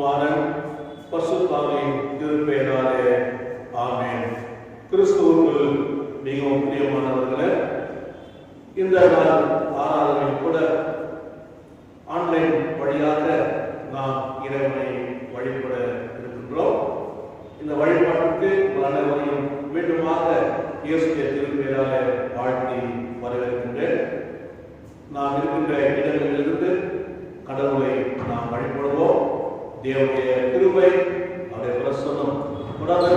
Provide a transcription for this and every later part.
குமாரன் பரிசுத்தாவியின் திருப்பெயராலே ஆமென். கிறிஸ்துவுக்குள் மிகவும் பிரியமானவர்களே, இந்த நாள் ஆராதனை கூட ஆன்லைன் வழியாக நாம் இறைவனை வழிபட இருக்கின்றோம். இந்த வழிபாட்டுக்கு உங்கள் அனைவரையும் மீண்டுமாக இயேசுவின் திருப்பெயராலே வாழ்த்தி வரவேற்கின்றேன். நாம் இருக்கின்ற இடங்களிலிருந்து கடவுளை நாம் வழிபடுவோம். தேவனுடைய கிருபை, அவருடைய பிரசன்னம் தொடர்ந்து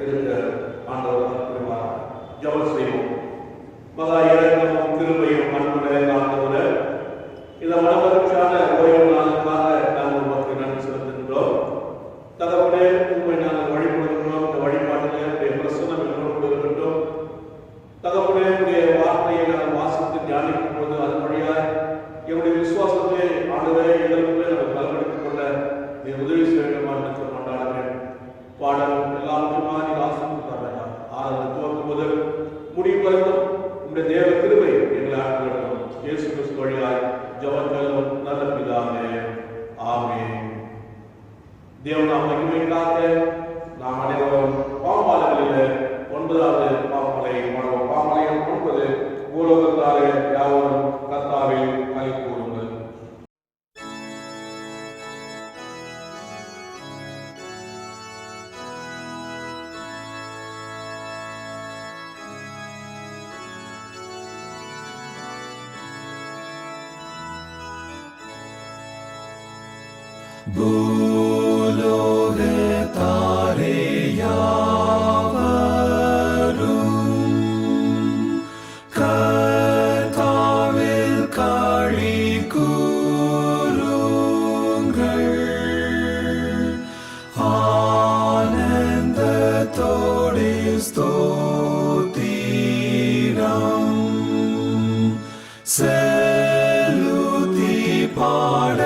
இருக்க ஆண்டவர் புரிவார். ஜெபம் செய்வோம். மகா இரக்கமும் கிருபையும் அன்பு நிறைந்த ஆண்டவரே, இந்த மனமகிழ்ச்சியான ஓய்வு நாளுக்காக நாங்கள் உமக்கு நன்றி செலுத்துகின்றோம். தகவலே உண்மை நாங்கள் வழிபடுகின்றோம். இந்த வழிபாட்டிலே உடைய பிரசன்னம் எங்களோடு இருக்கட்டும். தகவலே உடைய வார்த்தையை நாங்கள் வாசித்து தியானிக்கும் போது அதன் வழியாய் எங்களுடைய விசுவாசத்தை ஆண்டவரே எங்களுக்குள்ளே நாங்கள் பலப்படுத்திக் கொள்ள நீ உதவி செய்ய வேண்டுமா என்று கொண்டாடுகிறேன். பாடல் எல்லாருக்குமா நீ ஆசீர்வதித்தாரையா. ஆராதனை துவக்கும் முதல் முடிவு வரைக்கும் உங்களுடைய தேவ கிருபை எங்களை ஆட்கொள்ளட்டும். இயேசு கிறிஸ்து வழியாய் ஜெபங்களும் நல்ல பிதாவே, ஆமென். தேவனாம் மகிமைக்காக நாம் அனைவரும் பாமாலைகளிலே 9வது பாமாலை பாடுவோம். பாமாலை 9 பூலோகத்தாரே யாவரும் கர்த்தாவில் களி கூறுங்கள். பூலோகத்தாரே யாவரும் கர்த்தாவில் களி கூறுங்கள். ஆனந்தத்தோடே ஸ்தோத்திரம் செலுத்தி பாட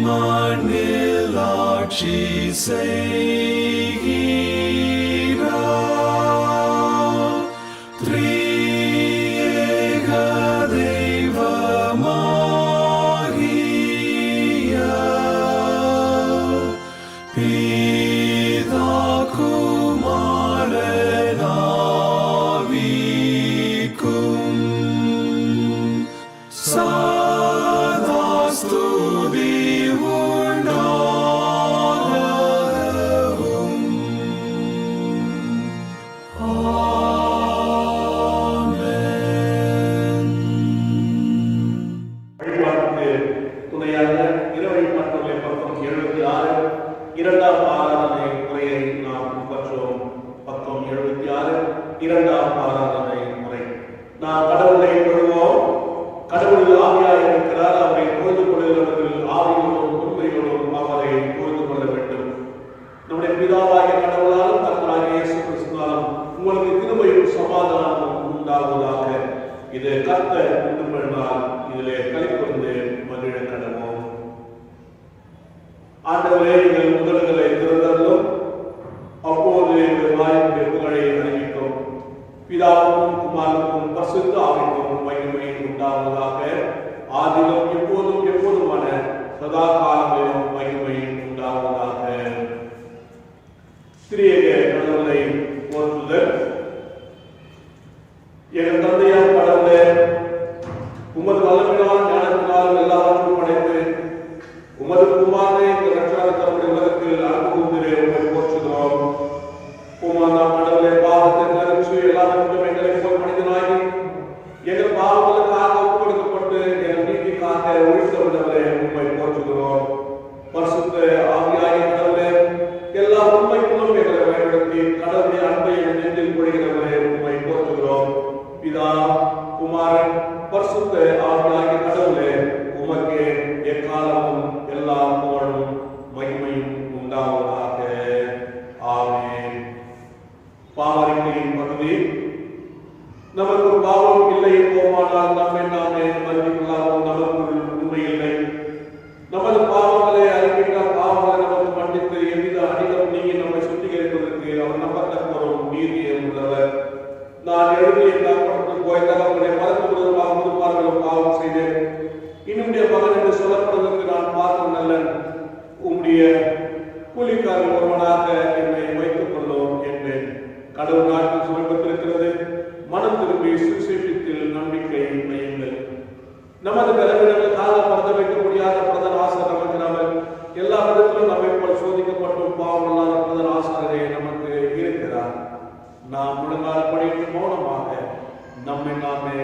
வேண்மண்ணில் ஆட்சி செய்கிறார் திரியேக தெய்வமாகிய பிதா குமாரன் ஆவிக்கும் ஸ்துதி உண்டாகட்டும். 26 இரண்டாம் ஆராதனை முறை. நாம் கடவுளை தொழுவோம். கடவுள் ஆவியாய் இருக்கிறார். அவரை தொழுது கொள்கிறவர்கள் ஆவியோடும் உண்மையோடும் அவரை தொழுது கொள்ள வேண்டும். நம்முடைய பிதாவாகிய கடவுளாலும் கர்த்தராகிய இயேசு கிறிஸ்துவாலும் உங்களுக்கு கிருபையும் சமாதானமும் உண்டாவதாக. இது கர்த்தர் உண்டுமென்றால் இதிலே களிகூர்ந்து மகிழ கடவோம். ஆண்டவரே, எங்கள் முதல்களை திறந்ததும் அப்போது எங்கள் வாயுடைய புகழை அறிவிக்கும். பிதாவுக்கும் குமாரனுக்கும் பரிசுத்த ஆவிக்கும் மகிமை உண்டாவதாக. ஆதிலும் எப்போதும் எப்போதுமான சதா காலங்களிலும் மகிமை உண்டாவதாக. திரியேக கடவுளை போற்றுதல். எங்கள் தந்தையார் கடவுளே, உமது வல்லமையினால் ஞானத்தினால் எல்லாவற்றையும் படைத்து உமது குமாரனை எங்கள் ரட்சகர் தம்முடைய உலகத்தில் அன்பு கூர்ந்தே உம்மை போற்றுகிறோம். குமாரனாம் கடவுளே, பாவத்தை கருத்து எல்லாவற்றையும் எங்களை போல் மனிதனாகி எங்கள் பாவங்களுக்காக ஒப்புக் கொடுக்கப்பட்டு எங்கள் நீதிக்காக ஒழித்தவர்களே உம்மை போற்றுகிறோம். பரிசுத்த ஆவியாகிய கடவுளே, எல்லா உண்மைக்குள்ளும் எங்களை பயன்படுத்தி கடவுளுடைய அன்பை நெஞ்சில் கொள்கிறவரே உம்மை போற்றுகிறோம். பிதா, குமாரன், பரிசுத்த ஆவியாகிய கடவுளே, உமக்கே எக்காலமும் எல்லா புகழும் மகிமையும் உண்டாவதாக. ஆமென். பாவரிக்கையின் பகுதி. நமக்கு பாவம் இல்லை போமானால் நம்மை நாமே மன்னிக்கலாமோ நமக்கு உண்மை இல்லை. நமது பாவங்களை அறிவித்தால் பாவங்களை நமக்கு மன்னித்து எவ்வித அடிகளும் நீங்கி நம்மை சுத்திகரிப்பதற்கு அவர் நம்பத்தக்கவரும் நீதியும் உள்ளவர். நான் எழுதிய தகப்பட்டு போய் தகப்பனை மறந்து விடுவதாக முதுப்பார்களும் பாவம் செய்தேன். இன்னுடைய மகன் என்று சொல்லப்படுவதற்கு நான் பார்க்கும் நல்லன். உம்முடைய கூலிக்காரன் ஒருவனாக என்னை வைத்துக் கொள்ளும் என்பேன். கடவுள் நாட்டில் சமீபத்திருக்கிறது. மனம் திரும்பி சுவிசேஷத்தில் நம்பிக்கை வையுங்கள். நமது பலவீனங்களுக்காக பரத வைக்க முடியாத பிரதன் ஆசார் நமக்கு நாமல் எல்லா விதத்திலும் நம்மை போல் சோதிக்கப்பட்டும் பாவம் இல்லாத பிரதன் ஆசாரரே நமக்கு இருக்கிறார். நாம் முழங்கால் படித்து மௌனமாக நம்மை நாமே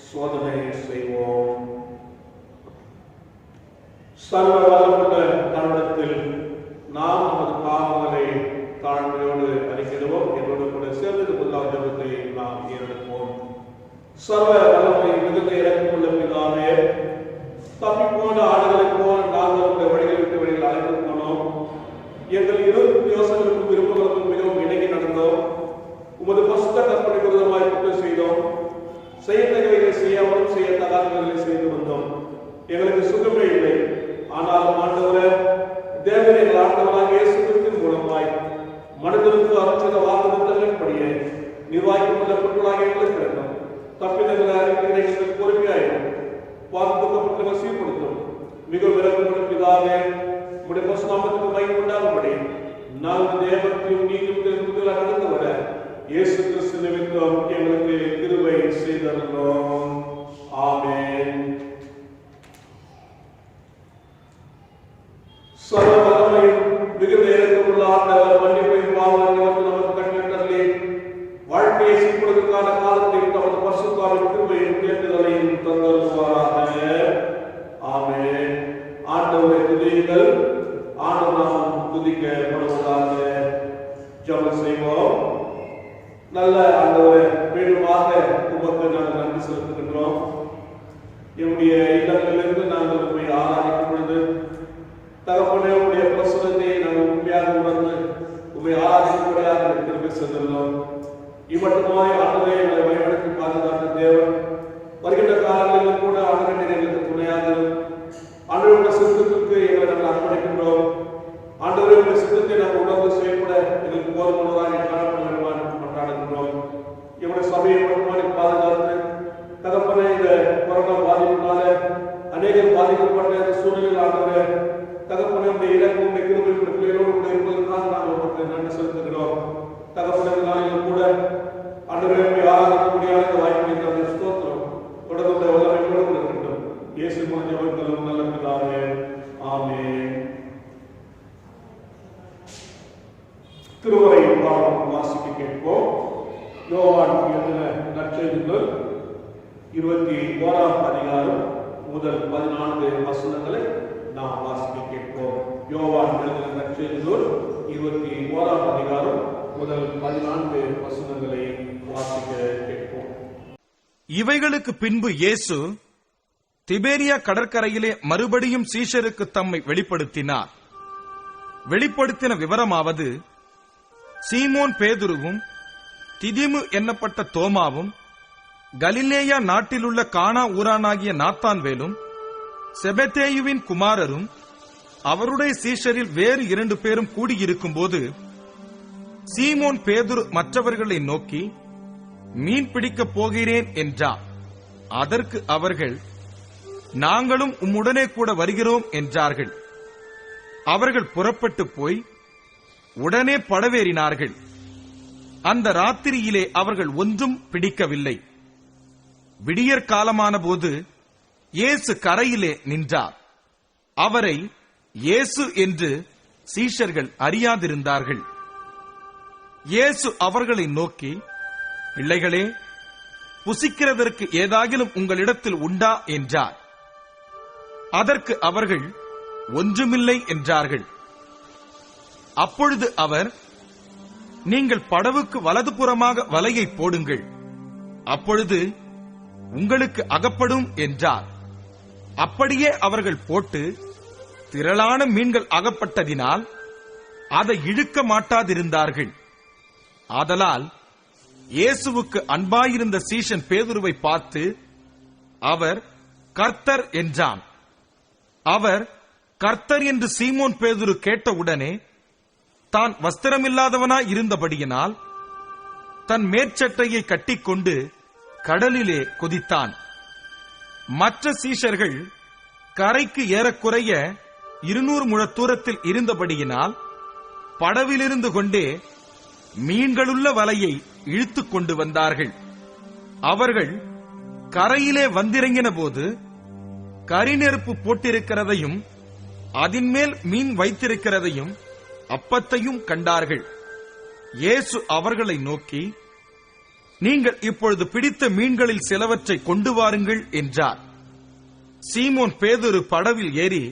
சோதனை செய்வோம். சர்வ வல்லமுள்ள தருணத்தில் நாம் நமது பாவங்களை தாழ்மையோடு அறிக்கிறோம். என்னோடு கூட சேர்ந்து முதலாவது ஜெபத்தை நாம் ஏறெடுப்போம். சர்வ வல்லமை மிகுந்த இறக்கமுள்ள பிதாவே, தப்பிப்போன ஆடுகளைப் போல் நாங்கள் உங்கள் வழிகளை விட்டு வழியில் அழைத்து போனோம். எங்கள் இரு யோசனைகளுக்கும் விருப்பங்களுக்கும் மிகவும் இணங்கி நடந்தோம். உமது பசுத்த கற்பனை விரோதமாய் குற்றம் செய்தோம். செய்யத்தகைகளை செய்யாமலும் செய்யத்தகாதவர்களை செய்து வந்தோம். எங்களுக்கு சுகமே இல்லை. ஆனாலும் ஆண்டவரே, தேவன் எங்கள் ஆண்டவராக இயேசு கிறிஸ்துவின் மூலமாய் மனிதனுக்கு அருளின வாக்குத்தத்தங்களின்படியே நிர்வாகிக்கப்பட்ட குற்றங்களாக எங்களுக்கு கிடைக்கும். தப்பிதங்களை அறிவிக்கிற எங்களுக்கு பொறுமையாயிரும். வாக்குத்தத்தங்களை சீர்படுத்தும். மிக விரகமுள்ள பிதாவே, உம்முடைய பரிசுத்தநாமத்துக்கு மகிமை உண்டாகும்படி நாங்கள் தேவத்தையும் நீதியும் தெரிந்துகளாக நடந்து வர இயேசு கிறிஸ்து நிமித்தம் எங்களுக்கு கிருபை செய்தருளும். ஆமென். சர்வ வல்லமையும் மிகுந்த இரக்கமுள்ள ஆண்டவர் மன்னிப்பையும் பாவங்களை நமக்கு கட்டளை வாழ்க்கையை சீர்படுவதற்கான காலத்தையும் தமது பரிசுத்தாவின் கிருபையும் தேர்தலையும் தந்தருள்வாராக. ஆமென். ஆண்டவரை துதியுங்கள். ஆண்டவர் நாம் துதிக்கப்படுவதாக. ஜெபம் செய்வோம். நல்ல ஆண்டவரே, மீண்டுமாக உமக்கு நாங்கள் நன்றி செலுத்துகின்றோம். என்னுடைய இல்லங்களிலிருந்து நாங்கள் உண்மை ஆராதிக்கும் பொழுது தகப்பனே, உடைய பிரசுரத்தை நாங்கள் உண்மையாக உணர்ந்து உண்மை ஆராதிக்கும்படியாக திரும்பி சென்றுள்ளோம். இம்மட்டுமாய் ஆண்டவரை எங்களை வழிநடத்தி பாதுகாத்த தேவன் வருகின்ற காலங்களிலும் கூட ஆண்டவரை எங்களுக்கு துணையாக ஆண்டவருடைய சித்தத்திற்கு எங்களை நாங்கள் அர்ப்பணிக்கின்றோம். ஆண்டவருடைய சித்தத்தை நாங்கள் உணர்ந்து செய்யப்பட எங்களுக்கு போதுமானதாக காணப்பட வேண்டுமாறு கொண்டாடுகின்றோம். எங்களுடைய சபையை மட்டுமாய் பாதுகாத்து தகப்பனே, இந்த கொரோனா பாதிப்பினால அநேகர் பாதிக்கப்பட்ட சூழ்நிலையில் ஆண்டவரே தகப்பனே, உடைய இலக்கும் கிருபை பிள்ளைகளோடு கூட இருப்பதற்காக நாங்கள் உங்களுக்கு நன்றி செலுத்துகிறோம். தகப்பனே, நாளிலும் கூட ஆண்டவரை ஆராதிக்க முடியாத வாய்ப்பை தந்த ஸ்தோத்திரம் தொடர்ந்து வல்லமை கூட இருக்கட்டும். இயேசு மூலம் ஜெபங்களும் நல்ல பிதாவே. ஆமென். திருவரை பாடம் வாசிக்க கேட்போம். யோவான் எழுதின நற்செய்தி நூல் 21ஆம் அதிகாரம் முதல் 14 வசனங்களை நாம் வாசிக்க கேட்போம். யோவான் எழுதின நற்செய்தி நூல் 21ஆம் அதிகாரம் முதல் 14 வசனங்களை வாசிக்க கேட்போம். இவைகளுக்கு பின்பு இயேசு திபேரியா கடற்கரையிலே மறுபடியும் சீஷருக்கு தம்மை வெளிப்படுத்தினார். வெளிப்படுத்தின விவரமாவது, சீமோன் பேதுருவும் திதிமு என்னப்பட்ட தோமாவும் கலிலேயா நாட்டிலுள்ள கானா ஊரானாகிய நாத்தான்வேலும் செபெதேயுவின் குமாரரும் அவருடைய சீஷரில் வேறு 2 பேரும் கூடியிருக்கும்போது, சீமோன் பேதுரு மற்றவர்களை நோக்கி, மீன் பிடிக்கப் போகிறேன் என்றார். அதற்கு அவர்கள், நாங்களும் உம்முடனே கூட வருகிறோம் என்றார்கள். அவர்கள் புறப்பட்டு போய் உடனே படவேறினார்கள். அந்த ராத்திரியிலே அவர்கள் ஒன்றும் பிடிக்கவில்லை. விடியற் காலமான போது இயேசு கரையிலே நின்றார். அவரை இயேசு என்று சீஷர்கள் அறியாதிருந்தார்கள். இயேசு அவர்களை நோக்கி, பிள்ளைகளே, புசிக்கிறதற்கு ஏதாகிலும் உங்களிடத்தில் உண்டா என்றார். அதற்கு அவர்கள், ஒன்றுமில்லை என்றார்கள். அப்பொழுது அவர், நீங்கள் படவுக்கு வலதுபுறமாக வலையை போடுங்கள், அப்பொழுது உங்களுக்கு அகப்படும் என்றார். அப்படியே அவர்கள் போட்டு திரளான மீன்கள் அகப்பட்டதினால் அதை இழுக்க மாட்டாதிருந்தார்கள். ஆதலால் இயேசுவுக்கு அன்பாயிருந்த சீஷன் பேதுருவை பார்த்து, அவர் கர்த்தர் என்றான். அவர் கர்த்தர் என்று சீமோன் பேதுரு கேட்டவுடனே தான் வஸ்திரமில்லாதவனாய் இருந்தபடியினால் தன் மேற்சட்டையை கட்டிக்கொண்டு கடலிலே குதித்தான். மற்ற சீஷர்கள் கரைக்கு ஏறக்குறைய 200 முழ தூரத்தில் இருந்தபடியினால் படவிலிருந்து கொண்டே மீன்களுள்ள வலையை இழுத்துக் கொண்டு வந்தார்கள். அவர்கள் கரையிலே வந்திறங்கின போது கரிநெருப்பு போட்டிருக்கிறதையும் அதின்மேல் மீன் வைத்திருக்கிறதையும் அப்பத்தையும் கண்டார்கள். இயேசு அவர்களை நோக்கி, நீங்கள் இப்பொழுது பிடித்த மீன்களில் சிலவற்றை கொண்டு வாருங்கள் என்றார். சீமோன் பேதுரு படவில் ஏறி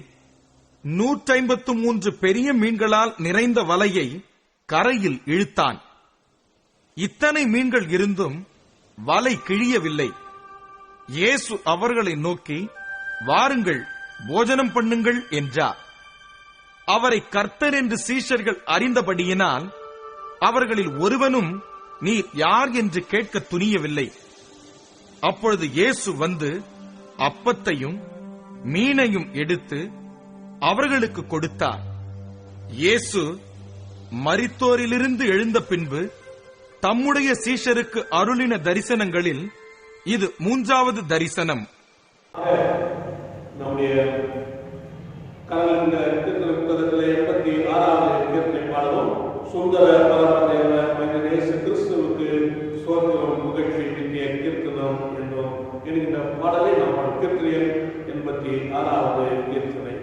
153 பெரிய மீன்களால் நிறைந்த வலையை கரையில் இழுத்தான். இத்தனை மீன்கள் இருந்தும் வலை கிழியவில்லை. இயேசு அவர்களை நோக்கி, வாருங்கள், போஜனம் பண்ணுங்கள் என்றார். அவரை கர்த்தர் என்று சீஷர்கள் அறிந்தபடியினால் அவர்களில் ஒருவனும் நீர் யார் என்று கேட்க துணியவில்லை. அப்பொழுது இயேசு வந்து அப்பத்தையும் மீனையும் எடுத்து அவர்களுக்கு கொடுத்தார். இயேசு மரித்தோரிலிருந்து எழுந்த பின்பு தம்முடைய சீஷருக்கு அருளின தரிசனங்களில் இது 3வது தரிசனம். நம்முடைய கலந்த புத்தகத்திலே 86வது கீர்த்தனை பாடுவோம். சுந்தர பரமதேவ மனிதநேச கிறிஸ்துவுக்கு ஸ்தோத்திரம் புகழ்ச்சி நித்திய கீர்த்தனம் என்றும் என்கின்ற பாடலை நாம் கீர்த்தனை 86வது கீர்த்தனை.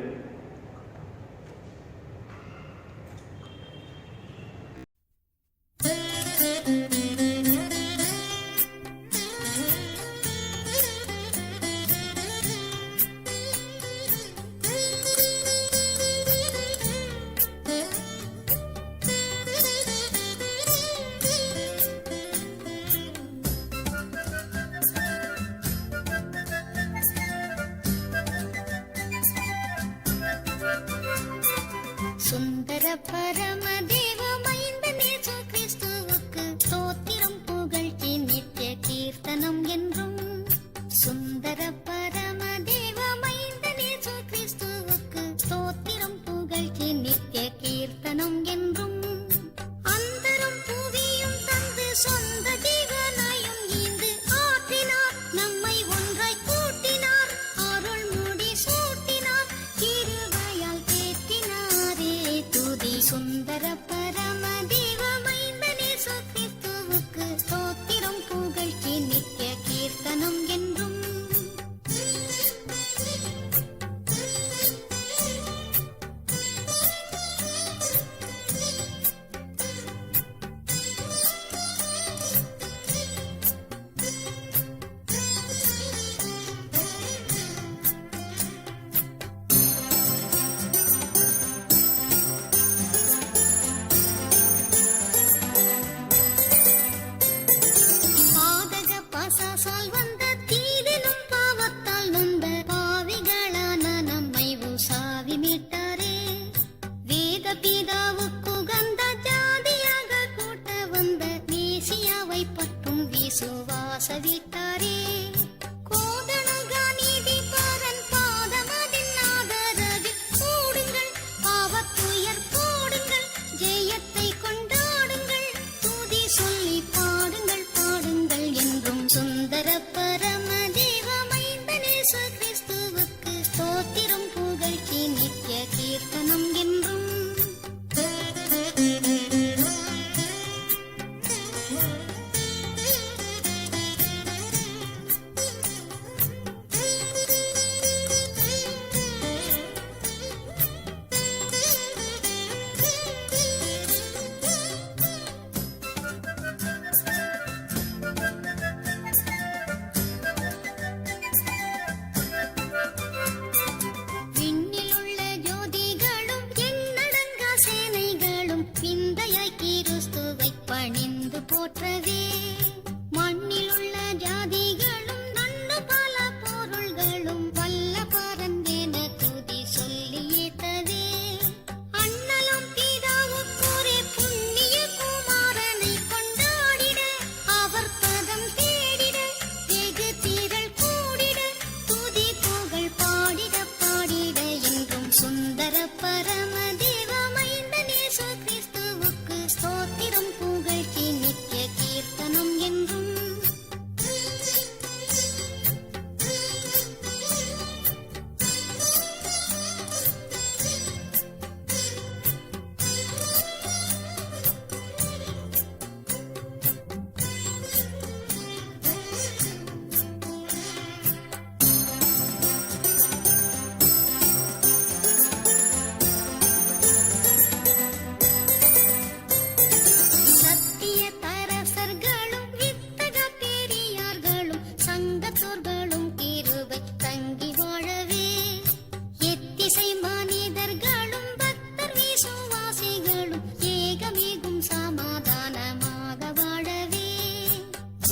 விசுவாச வீட்டாரே கோதனகா நீதி பரன் பாதமதின் ஆதரவில் கூடுங்கள் பாவத்துயர் போடுங்கள் ஜெயத்தை கொண்டாடுங்கள் துதி சொல்லி பாடுங்கள் பாடுங்கள் என்றும் சுந்தர பரம தேவமைந்தனேசு கிறிஸ்துவுக்கு ஸ்தோத்திரம் புகழ்ச்சி நித்திய கீர்த்தனம் என்றும் விண்ணிலுள்ள ஜோதிகளும் எண்ணடங்கா சேனைகளும் விந்தையாய் கிறிஸ்துவை பணிந்து போற்றவே மண்ணிலுள்ள ஜாதிகளும் நன்னு பல பொருள்களும் வல்ல பரந்தென துதி சொல்லி ஏத்தவே அண்ணலும் பிதாவுக்குரிய புண்ணிய குமாரனை கொண்டாடிட அவர் பதம் தேடிட வெகு திரள் கூடிட துதி புகழ் பாடிட பாடிட என்றும் சுந்தர பரம தேவமைந்தனேசு கிறிஸ்துவுக்கு ஸ்தோத்திரம் புகழ்ச்சி நித்திய கீர்த்தனம் என்றும் சத்திய தரசர்களும் வித்தக பெரியார்களும் சங்கத்தோர்களும் கிருபை தங்கி வாழவே எத்திசை மனிதர்களும் பக்தர் விசுவாசிகளும் ஏகமேகும் சமாதானமாக வாழவே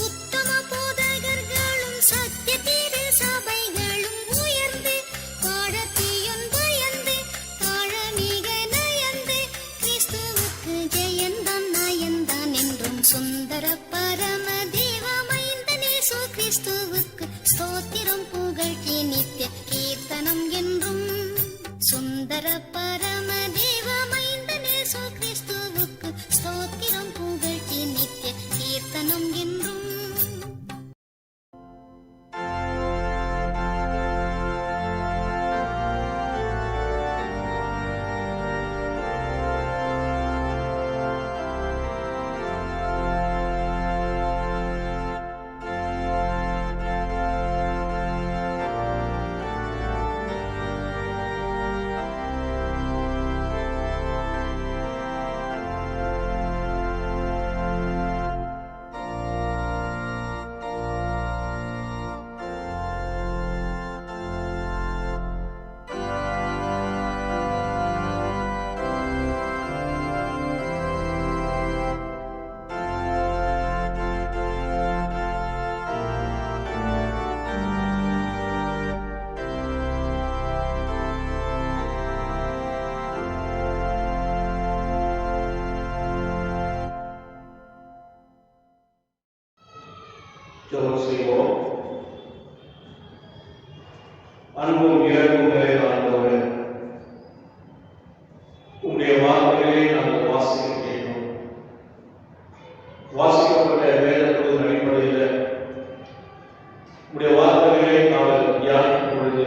உத்தம போதகர்களும் சத்திய திரு சபைகளும் உயர்ந்து பாடத்தியும் பயந்து தாழமிக நயந்து கிறிஸ்துவுக்கு ஜெயந்தான் நயந்தான் என்றும் சுந்தர பரம தேவமைந்தனேசு கிறிஸ்துவுக்கு ஸ்தோத்திரம் புகழ்ச்சி நித்திய கீர்த்தனம் என்றும் சுந்தர பரம தேவமைந்தனேசு கிறிஸ்துவுக்கு ஸ்தோத்திரம் புகழ்ச்சி நித்திய கீர்த்தனம் என்றும் ஜெபம் செய்வோம். அன்பும் இரவும் நிறைந்த ஆண்டவரே, உம்முடைய வார்த்தைகளை நாங்கள் வாசிக்க கேட்டோம். வாசிக்கப்பட்ட வேதத்தின் அடிப்படையில் உம்முடைய வார்த்தைகளை நாங்கள் தியானிக்கும் பொழுது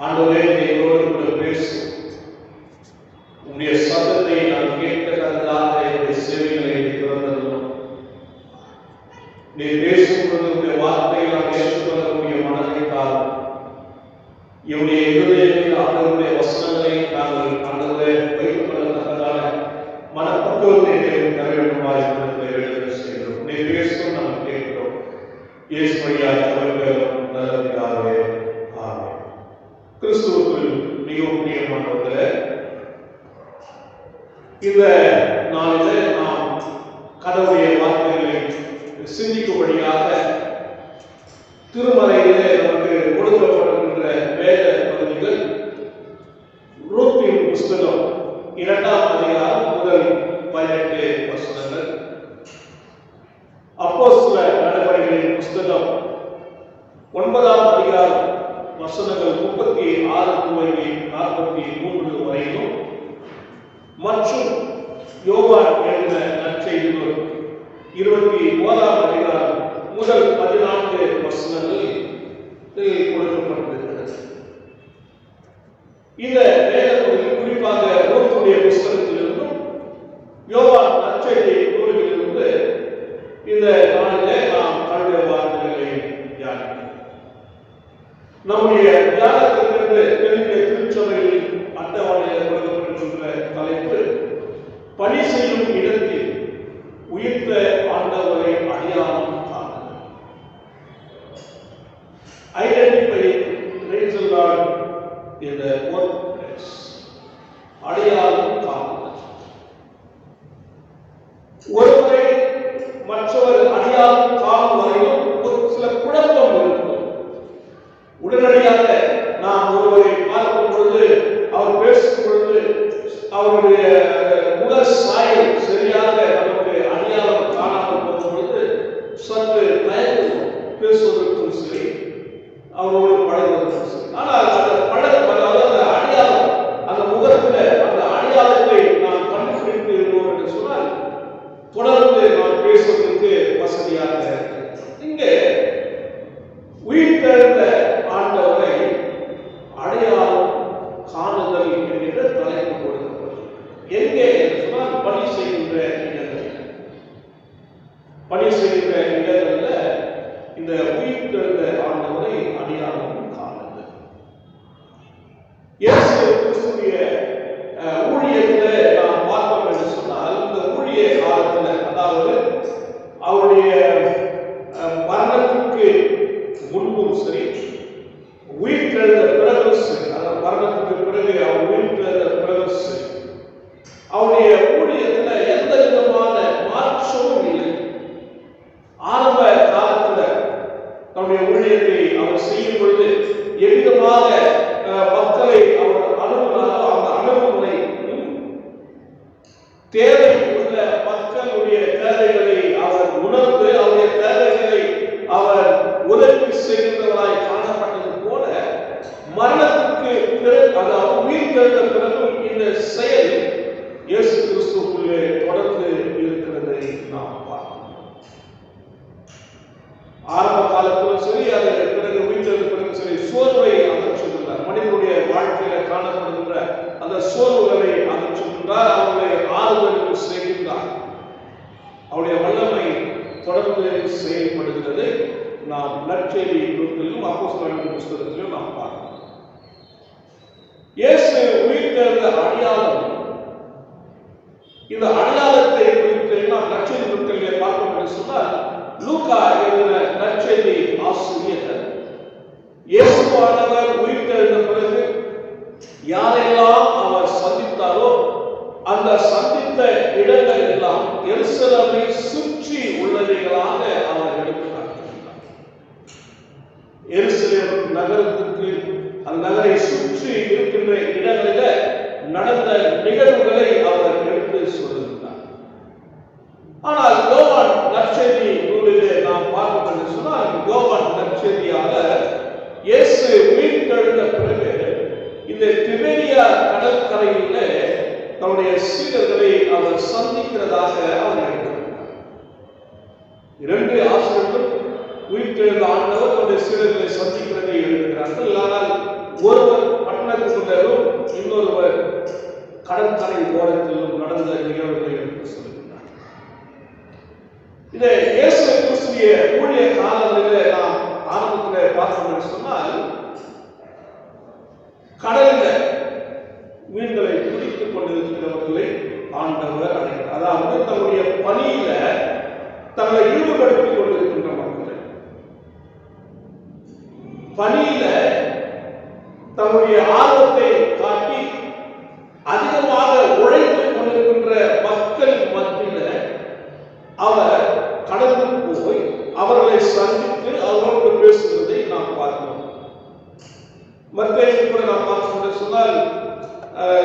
ஆண்டவரே எங்களோடு கூட பேசும் உம்முடைய சத்தத்தை நான் கேட்கத்தக்கதாக என்னுடைய செவிகளை திறந்ததும் நீ பேசும் பொழுது உடைய வார்த்தையை நாம் ஏற்றுக்கொள்ளக்கூடிய மனதை தாரும். இவருடைய இருதயத்தில் ஆண்டவருடைய வசனங்களை நாங்கள் ஆண்டவரை வைத்துக் கொள்ளத்தக்கதான மனப்பக்குவத்தை தர வேண்டுமாய் வேண்டுதல் செய்கிறோம். நீ பேசும் நாம் கேட்கிறோம். இயேசு வழியாக ஜெபம் நல்ல பிதாவே, ஆமென். கிறிஸ்துவுக்குள் மிகவும் பிரியமானவர்களே, இந்த நாளிலே நாம் கடவுளுடைய வார்த்தைகளை சிந்திக்கும்படியாக திருமலையிலே நமக்கு கொடுக்கப்படுகின்ற வேத பகுதிகள் ரூத்தின் புஸ்தகம் 2ஆம் அதிகாரம் முதல் 18 வசனங்கள், கட்டளைகளின் புஸ்தகம் 9ஆம் அதிகாரம் வசனங்கள் 36 துவங்கி 43 வரையிலும் மற்றும் யோவான் எழுதின நற்செய்தி நூல் 21ஆம் அதிகாரம் முதல் 14 வசனங்கள் கொடுக்கப்பட்டிருக்கிறது. இந்த வேதத்தில் குறிப்பாக லூக்காவுடைய புஸ்தகத்திலிருந்தும் யோவான் நற்செய்தி நூலிலிருந்து இந்த நாளிலே நாம் கண்ட வார்த்தைகளை தியானிக்கிறோம். நம்முடைய தியானத்திலிருந்து தெளிந்த திருச்சபையில் அட்டவணையில் கொடுக்கப்பட்டிருக்கிற தலைப்பு பணி செய்யும் இடத்தில் உயிர்த்த ஆண்டவரை அடையாளம் காணுதல். Identify praise the Lord in the workplace. அடையாளம் காணுதல். ஒருவரை மற்றவர் அடையாளம் காணும் வரையும் ஒரு சில குழப்பம் இருக்கும். உடனடியாக நாம் ஒருவரை பார்க்கும் பொழுது, அவர் பேசும் பொழுது அவருடைய முக சாயல் சரியாக நமக்கு அடையாளம் காணாமல் போகும் பொழுது சற்று தயங்குவோம். பேசுவதற்கும் சரி, அவரோடு பழகுவதற்கும் சரி. ஆனால் அந்த அந்த அடையாளம், அந்த முகத்தில் அந்த அடையாளத்தை நாம் கண்டுபிடித்து இருந்தோம் என்று சொன்னால் தொடர்ந்து நாம் பேசுவதற்கு வசதியாக. இங்கே உயிர்த்தெழுந்த ஆண்டவரை அடையாளம் காணுதல் என்கிற தலைப்பு கொடுக்கப்பட்டது. எங்கே சொன்னால் பணி செய்கின்ற இடங்கள். பணி செய்கின்ற இடங்களில் இந்த உயிர்த்தெழுந்த ஆண்டவரை அடையாளம் காணுதல். இயேசு கிறிஸ்துவிய ஊழியத்தில் நாம் பார்த்தோம் என்று சொன்னால், இந்த ஊழிய காலத்தில், அதாவது அவருடைய மரணத்திற்கு முன்பும் சரி, உயிர்த்தெழுந்த பிறகு சரி, அதாவது மரணத்துக்கு பிறகு அவர் உயிர்த்தெழுந்த பிறகு சரி, அவருடைய ஊழியத்தில் எந்த விதமான மாற்றமும் இல்லை. ஆரம்ப காலத்தில் தன்னுடைய ஊழியத்தை அவர் செய்யும் பொழுது எவ்விதமாக மக்களை அவர் அணுகுனாரோ அந்த அணுகுமுறை தேவை உள்ள மக்களுடைய தேவைகளை அவர் உணர்ந்து அவருடைய தேவைகளை அவர் உதவி செய்கின்றவராய் காணப்பட்டது போல, மரணத்துக்கு பிறகு, அதாவது உயிர்த்தெழுந்த பிறகும் இந்த செயல் இயேசு கிறிஸ்துவுக்குள்ளே தொடர்ந்து இருக்கிறதை நாம் பார்க்கிறோம். ஆரம்ப காலத்திலும் சரி, அது பிறகு உயிர்த்தெழுந்த பிறகு சரி, சோர்வை அகற்றுகின்றார். மனிதனுடைய வாழ்க்கையில காணப்படுகின்ற அந்த சோர்வுகளை அகற்றுகின்றார். அவர்களை ஆறுதல் செய்கின்றார். அவருடைய வல்லமை தொடர்ந்து செயல்படுகிறது. நாம் நற்செய்தி நூல்களிலும் அப்போஸ்தலர்களின் புஸ்தகத்திலும் நாம் பார்க்கிறோம். இயேசு உயிர்த்தெழுந்த அடையாளம், இந்த அடையாளத்தை குறித்து நாம் நற்செய்தி நூல்களிலே பார்ப்போம் என்று சொன்னால், லூக்கா எழுதின நற்செய்தி ஆசிரியர் இயேசுவானவர் உயிர்த்தெழுந்த பிறகு யாரெல்லாம் அவர் சந்தித்தாரோ அந்த சந்தித்த இடங்கள் எல்லாம் எருசலேமை சுற்றி உள்ளவைகளாக அவர் எடுக்கிறார். எருசலேம் நகரத்திற்கு, அந்த நகரை சுற்றி இருக்கின்ற இடங்களில் நடந்த நிகழ்வுகளை அவர் எடுத்து சொல்லுகிறார். ஆனால் யோவான் நற்செய்தி நூலிலே நாம் பார்ப்போம் என்று சொன்னால், யோவான் நற்செய்தியாளர் இயேசு உயிர்த்தெழுந்த பிறகு இந்த திபேரியா கடற்கரையிலே தன்னுடைய சீடர்களை அவர் சந்திக்கிறதாக அவர் எழுதுகிறார். இரண்டு ஆசிரியர்களும் உயிர்த்தெழுந்த ஆண்டவர் தன்னுடைய சீடர்களை சந்திக்கிறதை எழுதுகிறார்கள். ஆனால் ஒருவர் பட்டணத்துக்குள்ளரும் இன்னொருவர் கடற்கரை ஓரத்திலும் நடந்த நிகழ்வுகளை எடுத்து சொல்கிறார். இதை இயேசு கிறிஸ்துவிய ஊழிய காலங்களிலே நாம் ஆரம்பத்தில் பார்த்தோம் என்று சொன்னால், கடலில் மீன்களை பிடித்துக் கொண்டிருக்கிறவர்களை ஆண்டவர் அடைகிறார். அதாவது தன்னுடைய பணியில தங்களை ஈடுபடுத்திக் கொண்டிருக்கின்ற மக்களை, பணியில தன்னுடைய ஆர்வத்தை காட்டி அதிகமாக உழைத்துக் கொண்டிருக்கின்ற மக்கள் மத்தியில அவர் கடந்து போய் அவர்களை சந்தித்து அவர்களோடு பேசுவதை நாம் பார்க்கிறோம். மத்திய கூட நாம் பார்த்தோம் சொன்னால்,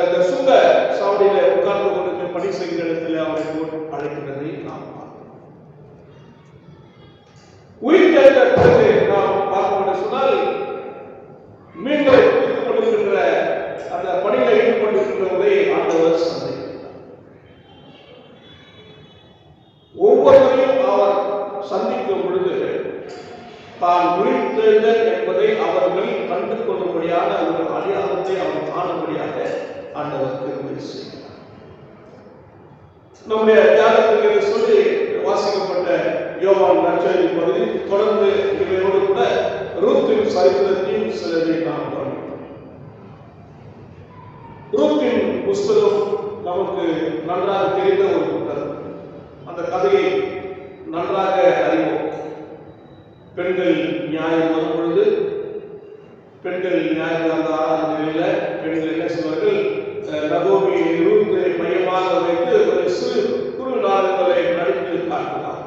இந்த சுங்க சாவடியில உட்கார்ந்து கொண்டு பணி செய்கிற இடத்துல அவரை அழைக்கிறதை நாம் பார்க்கிறோம். உயிர் தான் உயிர்த்தெழுதல் என்பதை அவர்கள் கண்டு கொள்ளும்படியான ஒரு அடையாளத்தை அவர் காணும்படியாக ஆண்டவர் கிருபை செய்கிறார். நம்முடைய தியானத்துக்கு சொல்லி வாசிக்கப்பட்ட யோவான் நற்செய்தி பகுதி தொடர்ந்து இவையோடு கூட ரூத்தின் சரித்திரத்தையும் சிலரை நாம் கவனிப்போம். ரூத்தின் புஸ்தகம் நமக்கு நன்றாக தெரிந்த ஒரு புத்தகம். அந்த கதையை நன்றாக அறிவோம். பெண்கள் நியாயம் வரும் பொழுது, பெண்கள் நியாயம் அந்த ஆராதனையில பெண்கள் என்ன செய்வார்கள், நகோமி ரூத்தை மையமாக வைத்து ஒரு சிறு குறு நாடகங்களை நடித்து காட்டுகிறார்.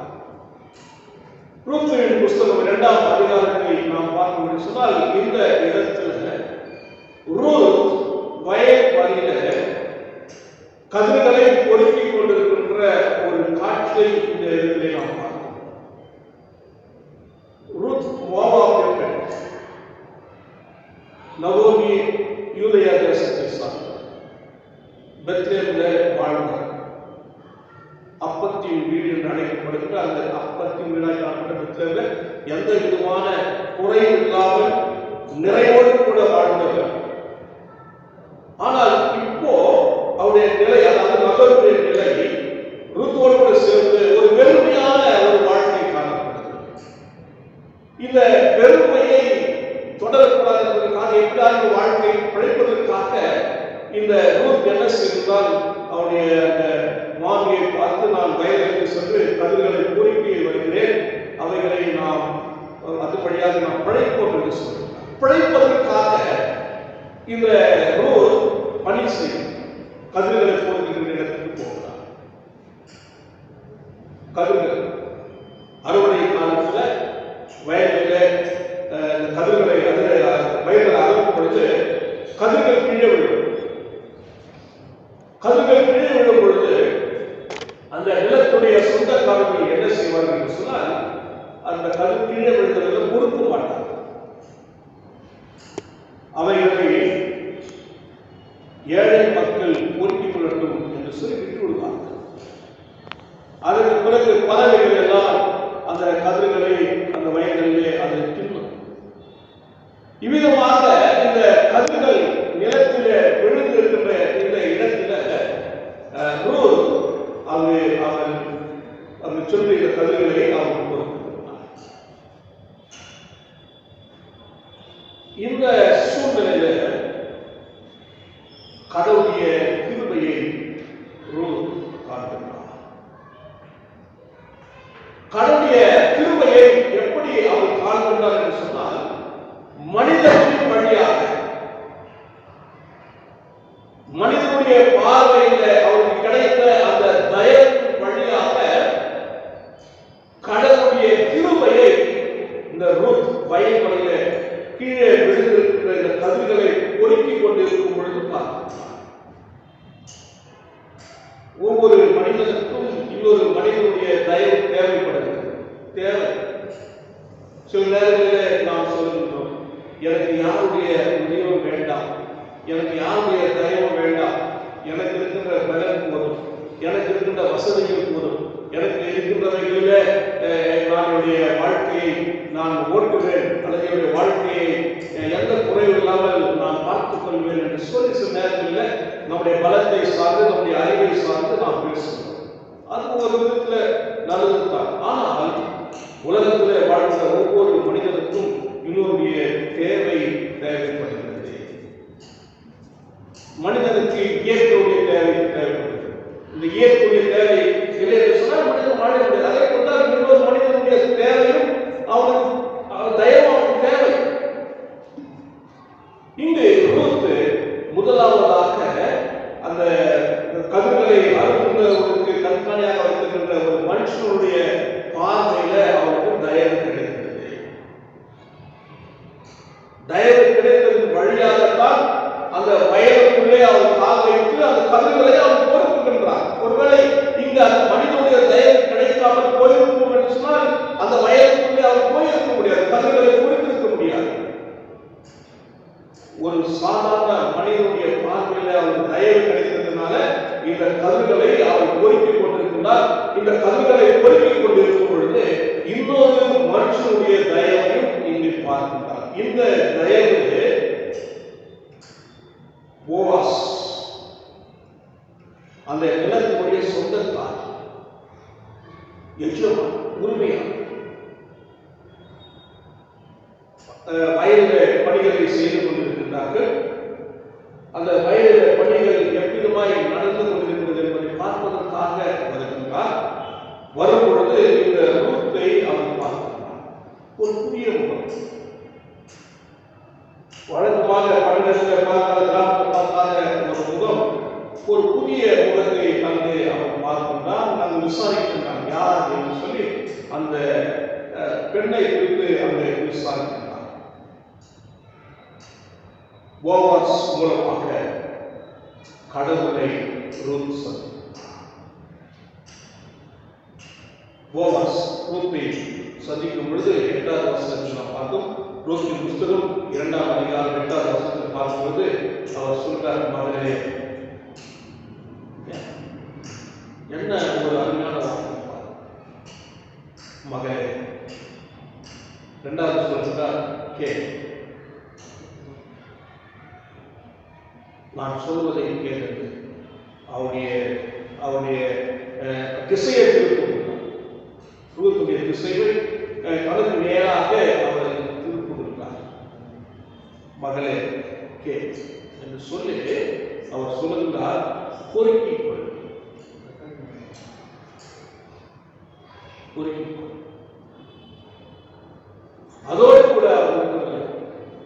ரூத்தின் புஸ்தகம் 2ஆம் அதிகாரத்தை நாம் பார்க்க சொன்னால், இந்த இடத்துல ரூத் வயல் வழியில கதிர்களை பொறுக்கிக் கொண்டிருக்கின்ற ஒரு காட்சியை இந்த இடத்திலே நாம் பார்க்கிறோம். ரூத் மோவாபிய பெண், நகோமி யூதேயா தேசத்தை சார்ந்தவர், பெத்லேஹேமில் வாழ்ந்தார். அப்பத்தின் வீடு என்று அழைக்கப்படுகிற அந்த அப்பத்தின் வீடாக காணப்பட்ட பெத்லேஹேமில் எந்த விதமான குறையும் இல்லாமல் நிறைவோடு கூட வாழ்ந்தவர். ஆனால் இப்போ அவருடைய நிலை, அதாவது மகளுடைய நிலை ரூத்தோடு கூட சேர்ந்து ஒரு வெறுமையான ஒரு வாழ்க்கை காணப்படுகிறது. இந்த வெறுமையை தொடரக்கூடாது என்பதற்காக, எப்படியாவது வாழ்க்கை பிழைப்பதற்காக இந்த ரூத் என்ன செய்தால், அவருடைய அந்த மாமியை பார்த்து, நான் வயலுக்கு சென்று கதிர்களை பொறுக்கி வருகிறேன், அவைகளை நாம் அதுபடியாக நாம் பிழைப்போம் என்று சொல்கிறார். பிழைப்பதற்காக இந்த ரூத் பணி செய்யும் கதிர்களை பொறுக்கின்ற இடத்துக்கு போகிறார். கதிர்கள் அறுவடை காலத்தில் வயலில் கதிர்களை வயலில் அறுக்கும் பொழுது கதிர்கள் கீழே விழும். கதிர்கள் கீழே விழும் பொழுது அந்த நிலத்துடைய சொந்தக்காரர்கள் என்ன செய்வார்கள் என்று சொன்னால், அந்த கதிர் கீழே விழுந்ததில் பொறுக்க மாட்டார்கள். அவைகளை ஏழை மக்கள் பொறுக்கிக் கொள்ளட்டும் என்று சொல்லி விட்டு விடுவார்கள். அதற்கு பிறகு பறவைகள் எல்லாம் அந்த கதிர்களை அந்த வயல்களிலே அதை தின்னும். இவ்விதமாக இந்த கதிர்கள் நிலத்திலே விழுந்திருக்கின்ற இந்த இடத்தில அவன் சொல்லி இந்த கதிர்களை அவன் பொறுக்கிறான். இந்த சூழ்நிலையில கடவுளுடைய கிருபையை ரூத் காண்கிறார். கடவுளுடைய கிருபையை எப்படி அவர் காண்கின்றார் என்று சொன்னால், மனிதனின் வழியாக, மனிதனுடைய பார்வையில் அவருக்கு கிடைத்த அந்த தயவின் வழியாக கடவுளுடைய கிருபையை இந்த ரூத் வயல்களில கீழே விழுந்திருக்கிற இந்த கதிர்களை பொறுக்கிக் கொண்டிருக்கும் பொழுது பார்க்கிறார். ஒவ்வொரு மனிதனுக்கும் இன்னொரு மனிதனுடைய தயவு தேவைப்படுகிறது. தேவை. சில நேரங்களில் நாம் சொல்கின்றோம், எனக்கு யாருடைய உதவியும் வேண்டாம், எனக்கு யாருடைய தயவும் வேண்டாம், எனக்கு இருக்கின்ற பலன் போதும், எனக்கு இருக்கின்ற வசதிகள் போதும், எனக்கு இருக்கின்றவைகளிலே என்னுடைய வாழ்க்கையை நான் ஓட்டுவேன், அல்லது என்னுடைய வாழ்க்கையை எந்த குறைவு இல்லாமல் நான் பார்த்துக் கொள்வேன் என்று சொல்லி சில நேரங்களில் நம்முடைய பலத்தை சார்ந்து, நம்முடைய அறிவை சார்ந்து நாம் பேசுகிறோம். அது ஒரு விதத்தில் நல்லதுதான். ஆனால் உலகத்தில் வாழ்ந்த ஒவ்வொரு மனிதனுக்கும் இன்னொருடைய தேவை தேவைப்படுகிறது. மனிதனுக்கு இயற்கையுடைய தேவை தேவைப்படுகிறது. இந்த இயற்கையுடைய தேவை இல்லை என்று சொன்னால் மனிதன் வாழ முடியாது. அதை கொண்டால் இன்னொரு மனிதனுடைய தேவையும் அவனுக்கு தயவான தேவை. இங்கு ரூத் முதலாவதாக அந்த கதிர்களை அறுக்கின்றவர்களுக்கு கண்காணியாக வைத்திருக்கின்ற ஒரு மனுஷனுடைய பார்வையில அவருக்கு தயவு கிடைக்கிறது. தயவு கிடைத்ததன் வழியாகத்தான் அந்த வயலுக்குள்ளே அவர் கால் வைத்து அந்த கதிர்களை அவர் பொறுப்புகின்றார். ஒருவேளை இங்கு அந்த மனிதனுடைய தயவு கிடைக்காமல் போயிருக்கும் என்று சொன்னால் அந்த வயலுக்குள்ளே அவர் போயிருக்க முடியாது, கதிர்களை பொறுத்திருக்க முடியாது. ஒரு சாதாரண மனிதனுடைய பார்வையில அவருக்கு தயவு கிடைத்ததுனால இந்த கதிர்களை அவர் பொறுக்கிக் கொண்டிருக்கிறார். இந்த கதிர்களை பொறுக்கிக் கொண்டிருக்கும் பொழுது இன்னொரு மனுஷனுடைய தயவையும் வயலில் பணிகளை செய்து கொண்டிருக்கின்றார்கள். அந்த வயலில் பணிகள் எவ்விதமாய் நடந்து கொண்டிருக்கிறது என்பதை பார்ப்பதற்காக வருகின்றார். வரும் பொழுது இந்த ரூத்தை அவர் பார்க்கிறார். ஒரு புதிய முகம். வழக்கமாக பண்டத்தில் பார்க்காத கிராமத்தில் பார்க்காத ஒரு முகம், ஒரு புதிய முகத்தை அங்கே அவர் பார்க்கின்றார். நாங்கள் விசாரிக்கின்றான் யார் என்று சொல்லி அந்த பெண்ணை குறித்து அங்கே விசாரிக்கின்றார். போவாஸ் மூலமாக கடவுளை ரூத் சந்தித்தார். போவாஸ் ரூத்தை சந்திக்கும் பொழுது 8வது வசனத்தில் பார்க்கும். ரூத்தின் புத்தகம் 2ஆம் அதிகாரம் 8வது வசனத்தில் பார்க்கும்போது அவர் சொல்றார், மகளே, என்ன ஒரு அருமையான வார்த்தை மகளே. 2வது சொல்றார், கே, நான் சொல்வதை கேட்டது. அவருடைய திசையை திருப்புகிறார். ரூத்துடைய திசையை அதற்கு நேராக அவரை திருப்புகிறார். மகளே கே என்று சொல்லி அவர் சொல்லுகிறார், பொறுக்கிக் கொள். அதோடு கூட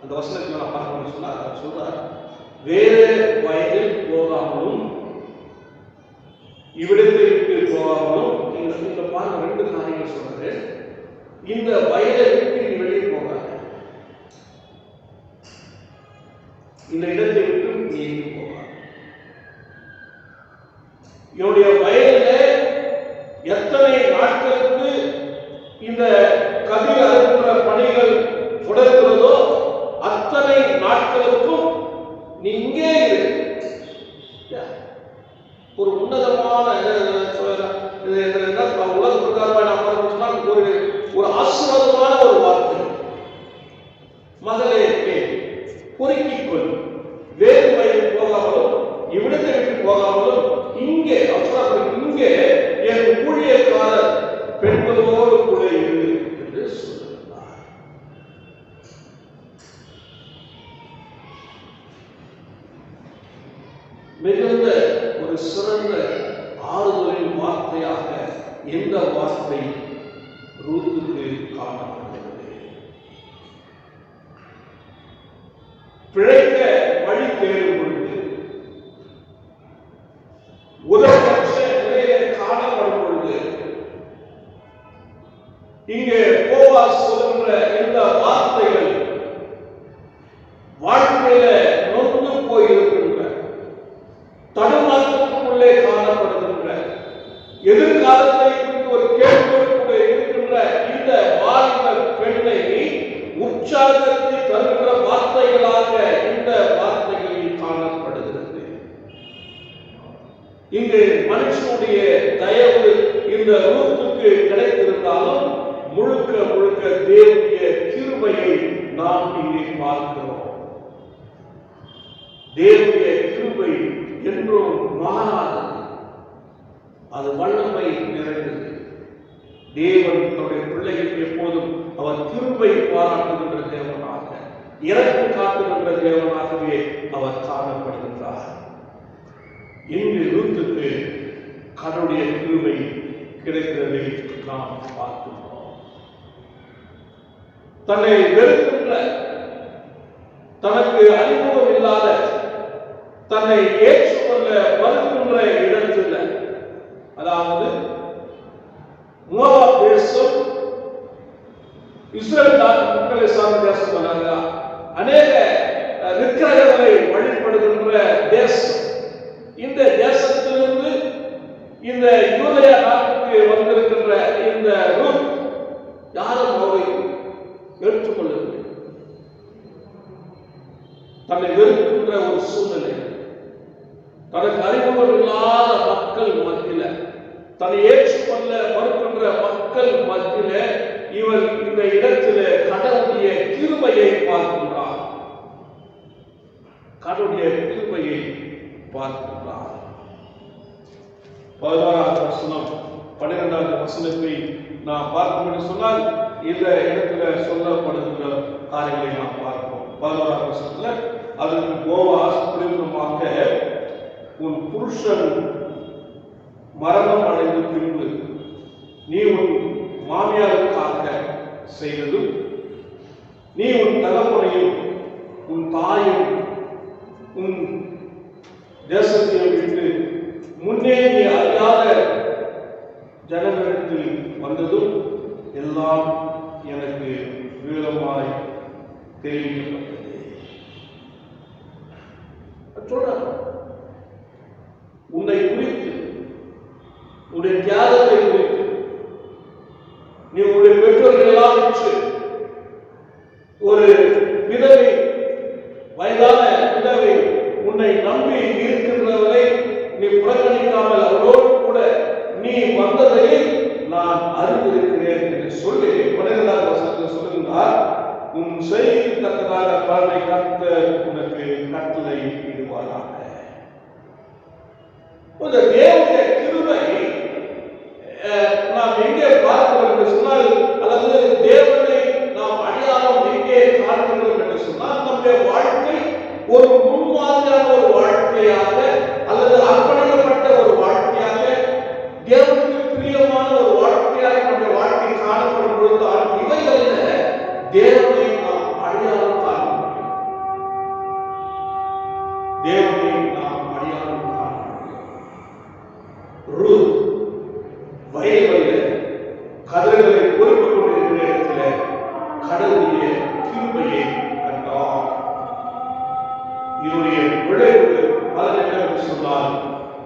அந்த வசனத்தை நான் பார்க்கணும்னு சொன்னார். சொல்றார், வேறு வயதில் போகாமலும் இவ்விடத்தை விட்டு போகாமலும். நீங்க பாருங்க, 2 காரியங்கள் சொல்றாரு. இந்த வயதை விட்டு நீ வெளியே போகாத, இந்த இடத்தை விட்டு நீ போகாத. என்னுடைய வயதில் எத்தனை நாட்களுக்கு இந்த கதிர் அறுக்கிற பணிகள் தொடர்கிறதோ அத்தனை நாட்களுக்கும் நீ இங்கே இரு. ஒரு உன்னதமான உலக பிரகாரமான ஒரு ஆசீர்வாதமான ஒரு வார்த்தை. மகளே பொறுக்கிக் கொள், வேறு வயது போகாமலும் இவ்விடத்தை விட்டு போகாமலும் இங்கே இங்கே என் ஊழியக்காரர் பெண்களோடு கூட இரு என்று சொல்லுகிறார். மிகுந்த ஒரு சிறந்த ஆறுதலின் வார்த்தையாக இந்த வார்த்தை ரூத்துக்கு காணப்படுகிறது. பிழைக்க வழி தேடும் பொழுது, உதவற்ற நிலையை காணப்படும் பொழுது, இங்கே போவாஸ் சொல்கின்ற இந்த வார்த்தைகள் வாழ்க்கையில நொந்து போயிருக்கின்ற, தடுமாற்றத்துக்குள்ளே காணப்படுகின்ற, எதிர்காலத்தை குறித்து ஒரு கேள்விக்குள்ளே இருக்கின்ற இந்த வாலிப பெண்ணை உற்சாகத்தை தருகிற வார்த்தைகளாக இந்த வார்த்தைகளில் காணப்படுகிறது. இங்கு மனுஷனுடைய தயவு இந்த ரூத்துக்கு கிடைத்திருந்தாலும் முழுக்க முழுக்க தேவனுடைய கிருபையை நாம் இங்கே பார்க்கிறோம். தேவனுடைய கிருபை என்றும் மாறாதது, அது வல்லமை நிறைந்தது. தேவன் தன்னுடைய பிள்ளைகளுக்கு எப்போதும் அவர் கிருபை பாராட்டுகின்ற தேவனாக, இறக்கு காட்டுகின்ற தேவனாகவே அவர் காணப்படுகின்றார். இன்று ரூத்துக்கு கடவுளுடைய கிருபை கிடைக்கிறதை நாம் பார்க்கிறோம். தன்னை வெறுக்கின்ற, தனக்கு அறிமுகம் இல்லாத, தன்னை ஏற்றுக்கொள்ள மறுக்கின்ற இடத்தில், அதாவது மோவாப் தேசம் இஸ்ரேல் மக்களை சார்ந்த தேசம் வராங்க. அநேக விக்கிரகங்களை வழிபடுகின்ற தேசம். இந்த தேசத்திலிருந்து இந்த யூதேயா நாட்டுக்கு வந்திருக்கின்ற இந்த ரூத் யாரும் அவரை ஏற்றுக்கொள்ளவில்லை. தன்னை வெறுக்கின்ற ஒரு சூழ்நிலை, தனக்கு அறிமுகம் இல்லாத மக்கள் மத்தியில, தன்னை ஏற்றுக்கொள்ள மறுக்கின்ற மக்கள் மத்தியில இவர் இந்த இடத்திலே கடவுளுடைய கிருபையை பார்க்கின்றார். கடவுளுடைய கிருபையை பார்க்கின்றார். 11வது வசனம் 12வது வசனத்தை நாம் பார்க்கும் என்று சொன்னால் இந்த இடத்துல சொல்லப்படுகின்ற காரியங்களை நாம் பார்ப்போம். 11ஆம் வசனத்துல அதற்கு போவாஸ் பிரயோகமாக, உன் புருஷன் மரணம் அடைந்த பின்பு நீ உன் மாமியாருக்காக செய்ததும், நீ உன் தகப்பனையும் உன் தாயும் உன் தேசத்தையும் விட்டு முன்னே நீ அறியாத ஜனங்களிடத்தில் வந்ததும் எல்லாம் எனக்கு விவரமாய் தெரிவிக்கப்பட்டது. உன்னை குறித்து, உன்னுடைய தியாகத்தை குறித்து, நீ உன்னுடைய பெற்றோர்கள் எல்லாம் ஒரு விதவை, வயதான விதவை உன்னை நம்பி இருக்கின்றவரை நீ புறக்கணிக்காமல் அவரோடு கூட நீ வந்ததை நான் அறிந்திருக்கிறேன் என்று சொல்லி 12ஆம் வசனத்தில் சொல்லுகிறார், உன் செய்திக்கு தக்கதாக பலனை கர்த்தர் உனக்கு கட்டளை இடுவாராக. இந்த தேவனுடைய கிருபை நாம் எங்கே பார்க்கிறோம் என்று சொன்னால், அல்லது தேவனை நாம் அடையாளம் எங்கே பார்க்கிறோம் என்று சொன்னால், நம்முடைய வாழ்க்கை ஒரு முன்மாதிரியான ஒரு வாழ்க்கையாக அல்லது அர்ப்பணிக்கப்பட்ட ஒரு வாழ்க்கையாக, தேவனுக்கு பிரியமான ஒரு வாழ்க்கையாக நம்முடைய வாழ்க்கை காணப்படும் பொழுதுதான் இவைகளில் தேவனை நாம் அடையாளம் காண முடியும். தேவனை நாம் அடையாளம் காண முடியும். ரூத் வயல்களில் கதிர்களை பொறுப்புக் கொண்டிருக்கிற இடத்தில் கடவுளுடைய கிருபையை கண்டார். இதனுடைய விளைவு பதினெட்டு சொன்னால்,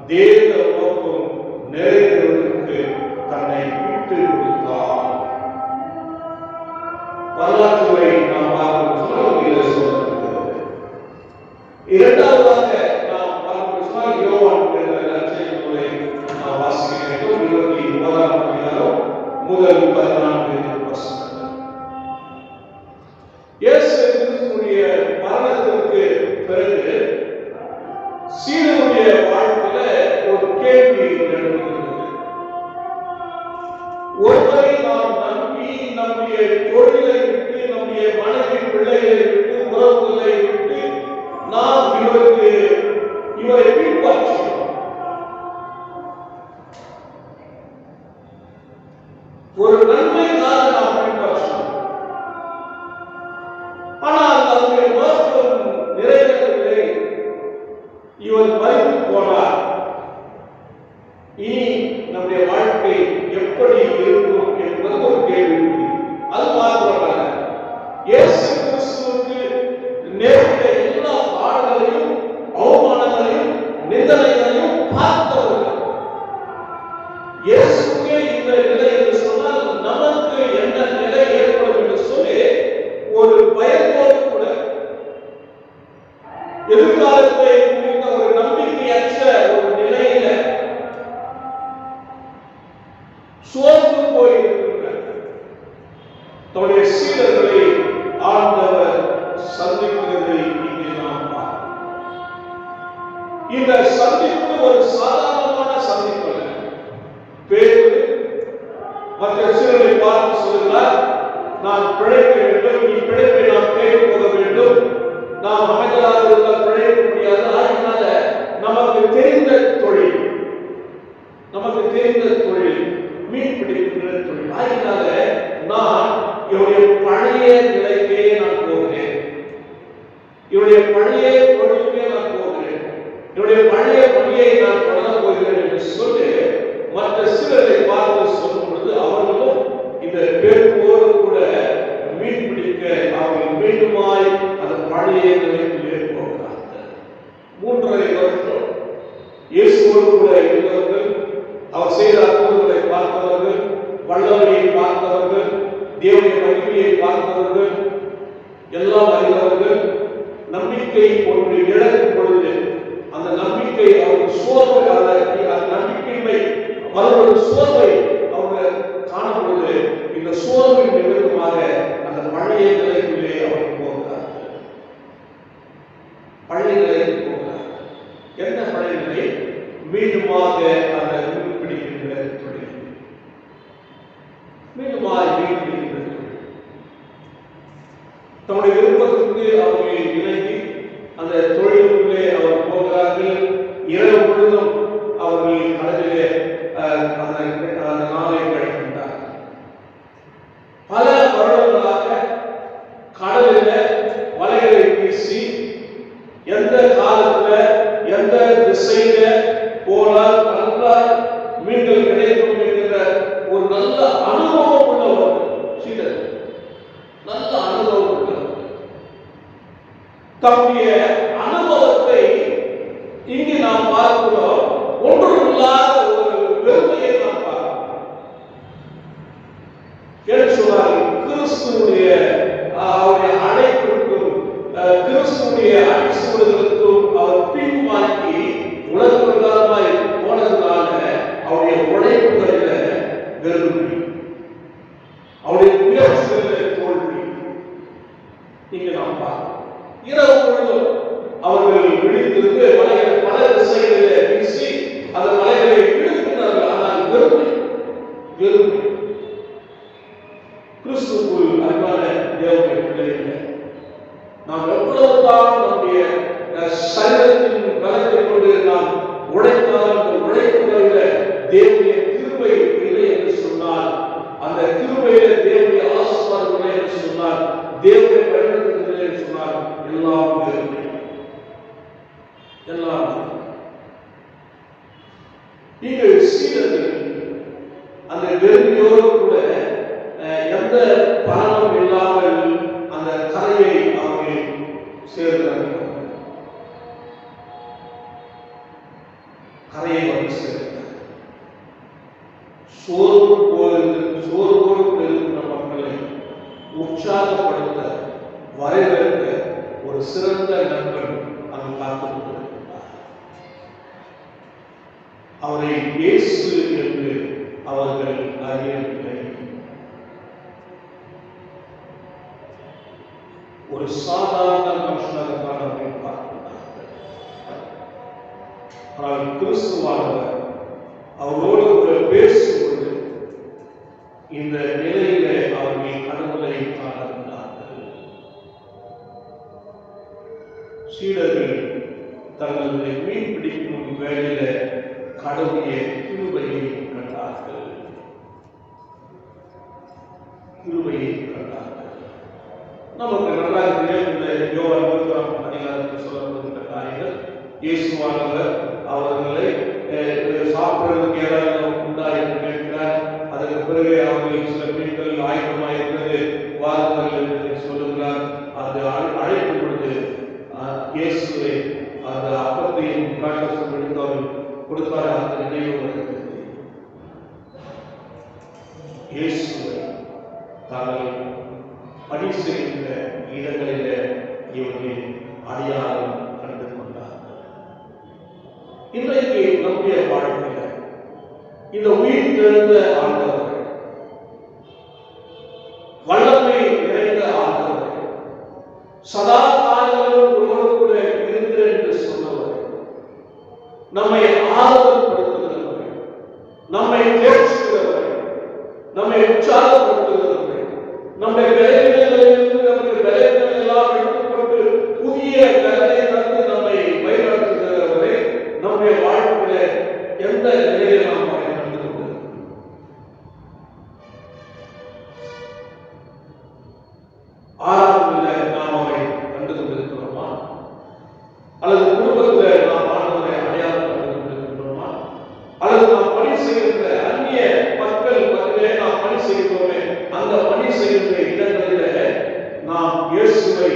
தேவ நோக்கம் நிறைவேறுவதற்கு தன்னை விட்டு கொடுத்தார். வரலாற்றுகளை நாம் பார்க்கும் சொல்லப்படுகிறது. இரண்டாவதாக நாம் பார்க்கும் சொன்னால், யோவான் என்ற நற்செய்தியை நாம் வாசிக்க வேண்டும். 21ஆம் அதிகாரம் முதல் 14 வசனங்கள். இயேசு கிறிஸ்துவுடைய மரணத்திற்கு பிறகு சீடனுடைய வாழ்க்கையில ஒரு கேள்வி எழுகிறது. ஒருவரை நாம் நம்பி நம்முடைய தொழிலை விட்டு, நம்முடைய மனைவி பிள்ளைகளை விட்டு, உறவுகளை விட்டு நாம் இவரை பின்பற்றுகிறோம். ஒரு நன்மைக்காக நாம் பின்பற்றுகிறோம். ஆனால் நம்முடைய நோக்கம் நிறைவேறவில்லை, இவர் மறித்து போனார். இனி நம்முடைய வாழ்க்கை எப்படி இருக்கும் என்பது ஒரு கேள்வி. அது மாத்திரமல்ல, இயேசு கிறிஸ்துவுக்கு நேரிட்ட எல்லா பாடுகளையும், அவமானங்களையும், நிந்தனைகளையும் பார்த்தவர்கள். இயேசுக்கே இந்த நிலை என்று சொன்னால் நமக்கு என்ன நிலை ஏற்படும் என்று சொல்லி ஒரு பயத்தோடு கூட, எதிர்காலத்தை குறித்த ஒரு நம்பிக்கையற்ற ஒரு நிலையில சோர்ந்து போயிருக்கின்ற தன்னுடைய சீடர்களை ஆண்டவர் சந்திக்கிறதை இங்கே நாம் பார்க்கிறோம். இந்த சந்திப்பு ஒரு சாதாரணமான சந்திப்பு அல்ல. பேதுரு மற்ற சீடர்களை பார்த்து சொல்கிறார், நான் பிழைக்க வேண்டும், நீ பிழைப்பை நாம் தேடி போக வேண்டும், நாம் அமைதலாக இருந்தால் பிழைக்க முடியாது. அதனால நமக்கு தெரிந்த தொழில் மீன் பிடிக்கின்ற தொழில். அதனால நான் இவருடைய பழைய நிலைக்கே நான் போகிறேன், இவருடைய பழைய தொழிலுக்கே நான் போகிறேன், இவருடைய பழைய பணியை நான் தொடர போகிறேன் என்று சொல்லி மற்ற சிலரை பார்த்து சொல்லும் பொழுது அவர்களும் இந்த பேருவோடு கூட மீன் பிடிக்க அவர்கள் மீண்டுமாய் அந்த பழைய நிலைக்குள்ளே போகிறார்கள். 3.5 வருஷம் இயேசுவோடு கூட இருந்தவர்கள், அவர் செய்த அற்புதங்களை பார்த்தவர்கள், வல்லமையை பார்த்தவர்கள், தேவனுடைய மகிமையை பார்த்தவர்கள், எல்லாம் அறிந்தவர்கள். நம்பிக்கை ஒன்று இழக்கும் பொழுது அந்த நம்பிக்கை அவர்கள் சோர்வை, அந்த நம்பிக்கையின்மை மறுபடி சோர்வை அவர்கள் காணும் பொழுது இந்த சோர்வின் நிமித்தமாக அந்த பழைய நிலைக்குள்ளே அவர்கள் போகிறார்கள். பழைய நிலைக்கு போகிறார்கள். என்ன பழைய நிலை? மீண்டுமாக அந்த மீன் பிடிக்கின்ற தொழில். தன்னுடைய விருப்பத்திற்கு அவர்கள் இணங்கி அந்த தொழிலுக்குள்ளே அவர் போகிறார்கள். இரவு முழுதும் அவர்கள் கடலிலே அந்த நாளை கழிக்கின்றார். பல வருடங்களாக கடலில வலைகளை வீசி எந்த காலத்துல எந்த திசையில போனால் நல்ல மீன்கள் கிடைக்கும் என்கிற ஒரு நல்ல அனுபவம் உள்ளவர் சீடர், நல்ல அனுபவம் உள்ளவர். தம்முடைய அனுபவத்தை இங்கு நாம் பார்க்கிறோம். ஒன்றும் இல்லாத ஒரு பெருமையை நாம் பார்க்கிறோம். என்று சொன்னார்கள் கிறிஸ்துவுடைய அவருடைய அழைப்புக்கும் கிறிஸ்துவுடைய அடிச்சுவடுகளுக்கும் அவர் பின்வாங்கி உலக பிரகாரமாய் போனதுனால அவருடைய உழைப்புகளில வெறுமை, அவருடைய முயற்சிகளில் தோல்வி இங்கு நாம் பார்க்கிறோம். இரவு முழுவதும் அவர்கள் விழித்திருந்து மலைகளை பல திசைகளிலே வீசி அந்த மலைகளை இழுக்கின்றார்கள். ஆனால் வெறுமை வெறுமை. கிறிஸ்துவுக்குள் அன்பான தேவனுடைய பிள்ளைகளே, நாம் எவ்வளவுதான் நம்முடைய சரீரத்தின் பலத்தை கொண்டு நாம் உழைத்தால் அந்த உழைப்புகளில் தேவனுடைய கிருபை இல்லை என்று சொன்னால், அந்த கிருபையில தேவனுடைய ஆசீர்வாதம் இல்லை என்று சொன்னால், தேவனுடைய பயன்படுத்துவதில்லை என்று சொன்னால் எல்லாம் வெறுமை, எல்லாம். இங்கு சீடர்கள் அந்த வெறுமையோடு கூட எந்த பலனும் இல்லாமல் அந்த கரையை அவர்கள் சேர்ந்தார்கள். கரையை வந்து சேர்ந்தார். சோர்வோடு இருக்கிற மக்களை உற்சாகப்படுத்த வரவேற்க ஒரு சிறந்த நண்பன் அங்கு காத்துக் கொண்டிருக்கிறார். அவரை இயேசு என்று அவர்கள் அறியவில்லை. ஒரு சாதாரண மனுஷனாகத்தான் அவரை பார்க்கிறார்கள். ஆனால் கிறிஸ்துவானவர் அவரோடு கூட பேசுவது இந்த நிலையிலே அவர்கள் கடவுளை காணார்கள். சீடர்கள் தங்களுடைய மீன் பிடிக்கும் வேளையில கடவுளுடைய கிருபையை கண்டார்கள். கிருபையை கண்டார்கள். நமக்கு நல்லா இந்த யோவான் 16 சொல்லப்படுகின்ற காரியங்கள், இயேசுவானவர் அவர்களை சாப்பிடுறதுக்கு ஏதாவது உண்டா என்று கேட்கிறார். அதற்கு பிறகு அவர்கள் சில மீன்கள் ஆயுதமாயிருக்கிறது வாருங்கள் என்று சொல்லுகிறார். அது அழைப்பு பொழுது இயேசுவை அந்த அப்பத்தையும் பிராட்சம் எடுத்தவர்கள் கொடுத்தார். அந்த நினைவு வருகிறது. இயேசுவை தாங்கள் பணி செய்கின்ற இடங்களில் இவர்கள் அடையாளம் கண்டு கொண்டார்கள். இன்றைக்கு நம்முடைய வாழ்க்கையில் இந்த உயிர் தெழுந்த ஆண்டவர், வல்லமை நிறைந்த ஆண்டவர், சதா காலங்களும் ஒருவரோடு கூட இருந்து என்று சொன்னவர், நம்மை ஆறுதல்படுத்துகிறவர், நம்மை தேர்ச்சுகிறவர், நம்மை உற்சாகப்படுத்துகிறவர், நம்முடைய பலவீனங்களிலிருந்து நம்முடைய பலவீனங்கள் எல்லாம் எடுத்துக்கொண்டு புதிய கருத்தை தந்து நம்மை வழிநடத்துகிறவரை நம்முடைய வாழ்க்கையில எந்த நிலையை நாம் கண்டு கொண்டிருக்கிறோம்? ஆறாவதில் நாம் அவரை கண்டு கொண்டிருக்கிறோமா? அல்லது குடும்பத்தில் நாம் ஆண்டவரை அடையாளம் கண்டு கொண்டிருக்கிறோமா? அல்லது நாம் பணி செய்கின்ற அந்நிய மக்கள் மத்தியிலே நாம் பணி செய்கிறோமே, அந்த பணி செய்கின்ற இடங்களில் நாம் இயேசுவை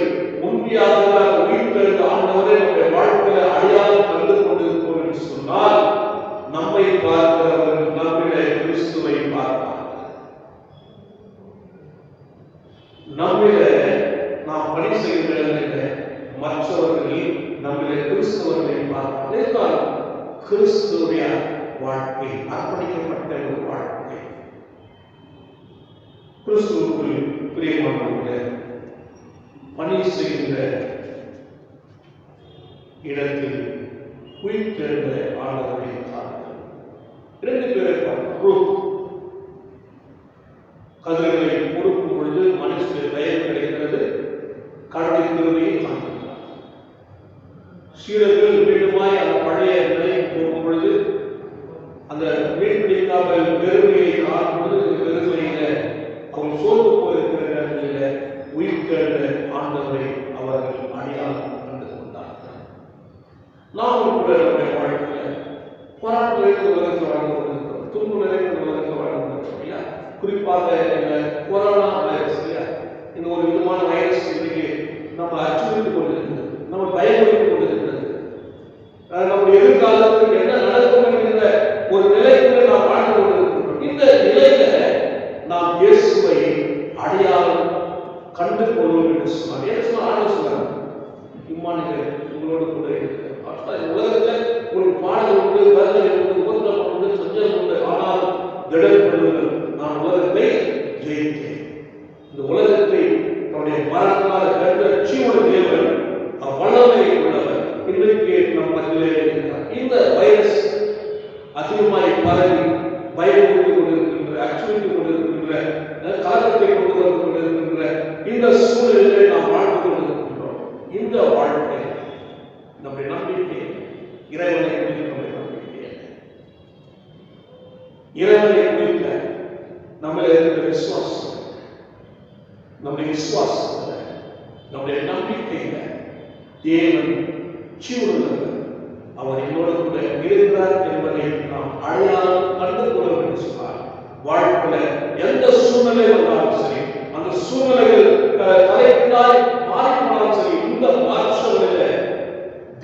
உண்மையாக உயிர்த்தெழுந்த ஆண்டவரை நம்முடைய வாழ்க்கையில் அடையாளம் கண்டு கொண்டிருக்கிறோம் என்று சொன்னால், நம்மை பார்க்கிறவர்கள் நம்மிலே கிறிஸ்துவை பார்ப்பார்கள். நம்மிலே நாம் பணி செய்கின்ற இடங்களில் மற்றவர்கள் நம்மிலே கிறிஸ்தவர்களை பார்ப்பார்கள். கிறிஸ்துவ வாழ்க்கை அர்ப்பணிக்கப்பட்ட ஒரு வாழ்க்கை. கிறிஸ்துவுக்குள் பிரியமானவர்களே, பணி செய்கின்ற இடத்தில் உயிர்த்தெழுந்த ஆண்டவரை பார்க்கிறோம். 2 பேரை பார்க்கிறோம். கதிர்களை கொடுக்கும் பொழுது மனுஷனுக்கு தயவு கிடைக்கிறது. கிருபையை காண்பித்தார். சீடர்கள் மீண்டுமாய் அந்த பழைய நிலைக்கு போகும் பொழுது அந்த மீன் பிடிக்காமல் வெறுமையை காணும் பொழுது வெறுமையில அவங்க சோர்ந்து போயிருக்கிற நேரங்களில் உயிர் தேர்ந்த ஆண்டவரை அவர்கள் அடையாளம் கண்டு கொண்டார்கள். நாமும் கூட நம்முடைய வாழ்க்கையில் போராட்டம் நிறைந்த உலகத்தில் வாழ்ந்து கொண்டிருக்கிறோம், துன்பு நிறைந்த உலகத்தில் வாழ்ந்து கொண்டிருக்கிறோம் இல்லையா? குறிப்பாக இந்த கொரோனா வைரஸ் இல்லையா, இந்த ஒரு விதமான வைரஸ் இன்னைக்கு நம்ம அச்சுறுத்திக் கொண்டிருக்கிறது, நம்ம பயமுறுத்திக் கொண்டிருக்கிறது. நம்முடைய எதிர்காலத்தில் என்ன நடக்கும் என்கிற ஒரு நிலைக்குள்ளே நாம் வாழ்ந்து கொண்டிருக்கிறோம். இந்த நிலையில நாம் இயேசுவை அடையாளம் கண்டு கொள்வோம் என்று சொன்னார். ஏன் ஆண்டு சொன்னார், இம்மானுவேல் உங்களோடு கூட இருக்கிறார். உலகத்துல ஒரு பாடல் உண்டு, வேதனை உண்டு, உபத்திரவம் உண்டு, சஞ்சலம் உண்டு, ஆனால் திடப்படுவது நான் உலகத்தை ஜெயித்தேன். இந்த உலகத்தை தன்னுடைய மரணத்தால் கண்ட ஜீவன தேவன் வல்லமை உள்ளவர் இன்றைக்கு நம் மத்தியிலே இருக்கிறார். இந்த வைரஸ் அதிகமாய் பரவி பயமுறுத்திக் கொண்டிருக்கின்ற, அச்சுறுத்திக் கொண்டிருக்கின்ற, கலக்கத்தை கொண்டு வந்து கொண்டிருக்கின்ற இந்த சூழலிலே நாம் வாழ்ந்து கொண்டிருக்கின்றோம். இந்த வாழ்க்கை நம்முடைய நம்பிக்கை இறைவனை குறித்து நம்முடைய நம்பிக்கை, இறைவனை குறித்த நம்மள இருக்கிற விசுவாசம், நம்முடைய விசுவாசத்துல நம்முடைய நம்பிக்கையில தேவன் ஜீவனுள்ளவர், அவர் என்னோடு கூட இருக்கிறார் என்பதை நாம் அடையாளம் கண்டு கொள்ள வேண்டும் சொன்னார். வாழ்க்கையில எந்த சூழ்நிலை வந்தாலும் சரி, அந்த சூழ்நிலைகள் தலைப்பினாய் மாறினாலும் சரி, இந்த மாற்றங்களில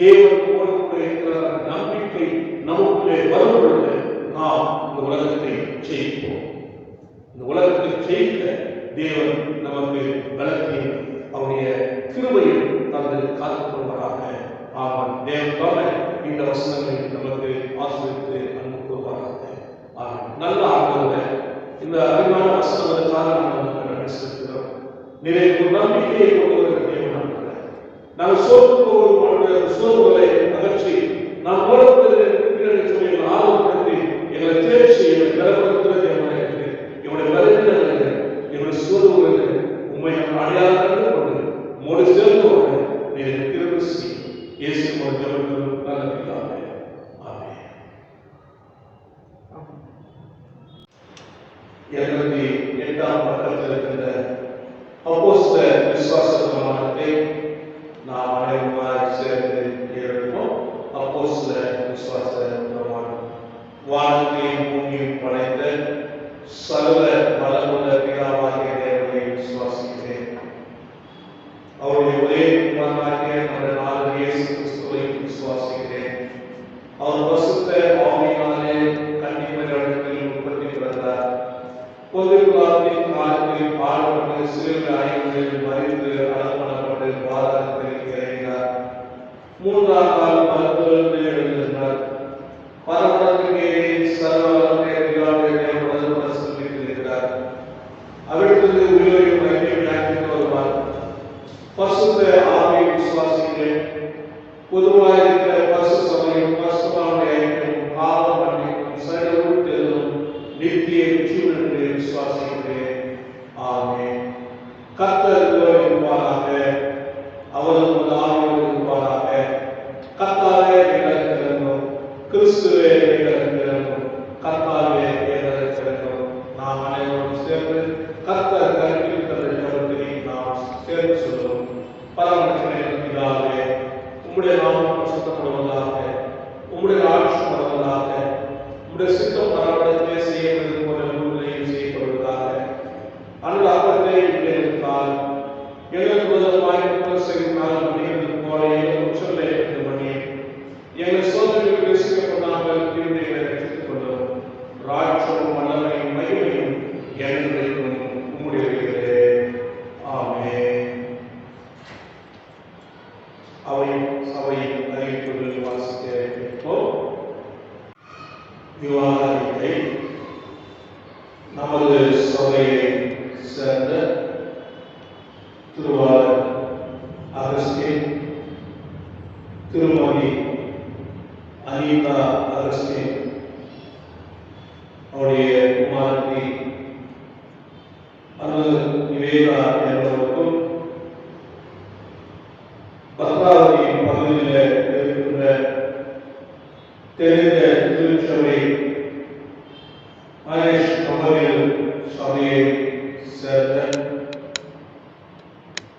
தேவன் கூட இருக்கிற நம்பிக்கை நமக்குள்ளே வரும் பொழுது நாம் இந்த உலகத்தை ஜெயிப்போம். இந்த உலகத்தை ஜெயிக்க தேவன் நமக்கு பலத்தையும் அவருடைய கிருபையை தந்து காத்துக்கொள்வாராக. ஆமாம், தேவன் இந்த வசனங்களை நமக்கு ஆசிரியத்து அன்பு கூறுவாராக. ஆமாம், நல்ல ஆண்டவரே, இந்த அறிவான வசனங்களுக்காக நாம் நன்றி செலுத்துகிறோம். நிறைய நம்பிக்கையை கொண்டு வருகிற தேவன் நாங்கள் சோர்ந்து போகும் சோர்வுகளை அகற்றி நாம் ஓரத்தில் ஆர்வப்படுத்தி எங்களை தேர்ச்சி எங்களை பலப்படுத்துகிறது எங்களுடைய வருகிறது எங்களுடைய சோர்வுகளை உண்மை நாம் அடையாளம் கண்டு கொண்டு மோடி சேர்ந்து கொண்டு நீங்கள் திரும்ப இயேசு நல்ல பிதாவே. ஆமென். 78ஆம் பக்கத்தில் இருக்கின்ற அப்போஸ்தலர் விசுவாச பிரமாணத்தை நாம் அனைவருமாய் சேர்ந்து கேட்போம். அப்போஸ்தலர் விசுவாச பிரமாணம். வானத்தையும் பூமியையும் படைத்த சர்வ வல்லமுள்ள பிதாவாகிய தேவனை விசுவாசிக்கிறேன். அவருடைய ஒரே குமாரனாகிய நம்முடைய நாதர் இயேசு கிறிஸ்துவை விசுவாசிக்கிறேன். அவர் பரிசுத்த ஆவியினாலே கன்னிமரியாளிடத்தில் உற்பத்தி பிறந்தார். பொது காலத்தின் காலத்தில் பாடுபட்டு சிறுவில் ஐந்து மறித்து அடப்படப்பட்டு பாதாளத்தில் இறங்கினார். 3ஆம் நாள் மருத்துவத்தை எழுதினார். பரமத்திலே சர்வவல்லமை தேவனுடன் சொல்லியிருக்கிறார். அவிழ்த்தது உயிரையும் ஐக்கியமாக்கி வருவார். பரிசுத்த ஆவியை விசுவாசிக்கிறேன். பொதுவாக இருக்கிற பரிசு சபையும் பரிசுத்தவான்களுடைய ஐக்கியமும் பாவ மன்னிப்பும் சரீரமும் நித்திய ஜீவனை விசுவாசிக்கிறேன். ஆமென். கர்த்தர் இருப்பாராக, அவரும் ஆவியோடு இருப்பாராக. கர்த்தாவே எங்களுக்கு கிறிஸ்துவே எங்களுக்கு கர்த்தாவே எங்களுக்கு நாம் அனைவரும் சேர்ந்து கர்த்தர் கற்பிக்கின்ற ஜெபத்தை நாம் சேர்ந்து சொல்லுவோம். பரமத்தின் பிதாவே, உம்முடைய நாமம் பரிசுத்தப்படுவதாக, உம்முடைய ஆட்சி வருவதாக, உம்முடைய சித்தம் பரமத்திலே செய்யப்படுவது போல பூமியிலேயும் செய்யப்படுவதாக. அன்று அப்பத்தை இருந்தால் எங்களுக்கு முதல் செய்தால் மனிதர்கள் போல எங்கள் உச்சங்களை பண்ணி எங்கள் சோதனைகள் பேசிக்கப்படாமல் தீர்வுகளை ரசித்துக் கொண்டோம். ராட்சமும் வல்லமையும் மகிமையும் என்றைக்கும் உம்முடையவைகளே. ஆமென். அவை அறிவிப்புகள் வாசிக்க கேட்போம். விவாதத்தை நமது சபையை சேர்ந்த திருவாளர் அகஸ்டின், திருமதி அனிதா அகஸ்டின், அவருடைய குமாரத்தி அனு நிவேதா என்பவருக்கும் பத்மாவதி பகுதியில் இருக்கின்ற தெரிந்த திருச்சபை மகேஷ் மெமோரியல் சபையை சேர்ந்த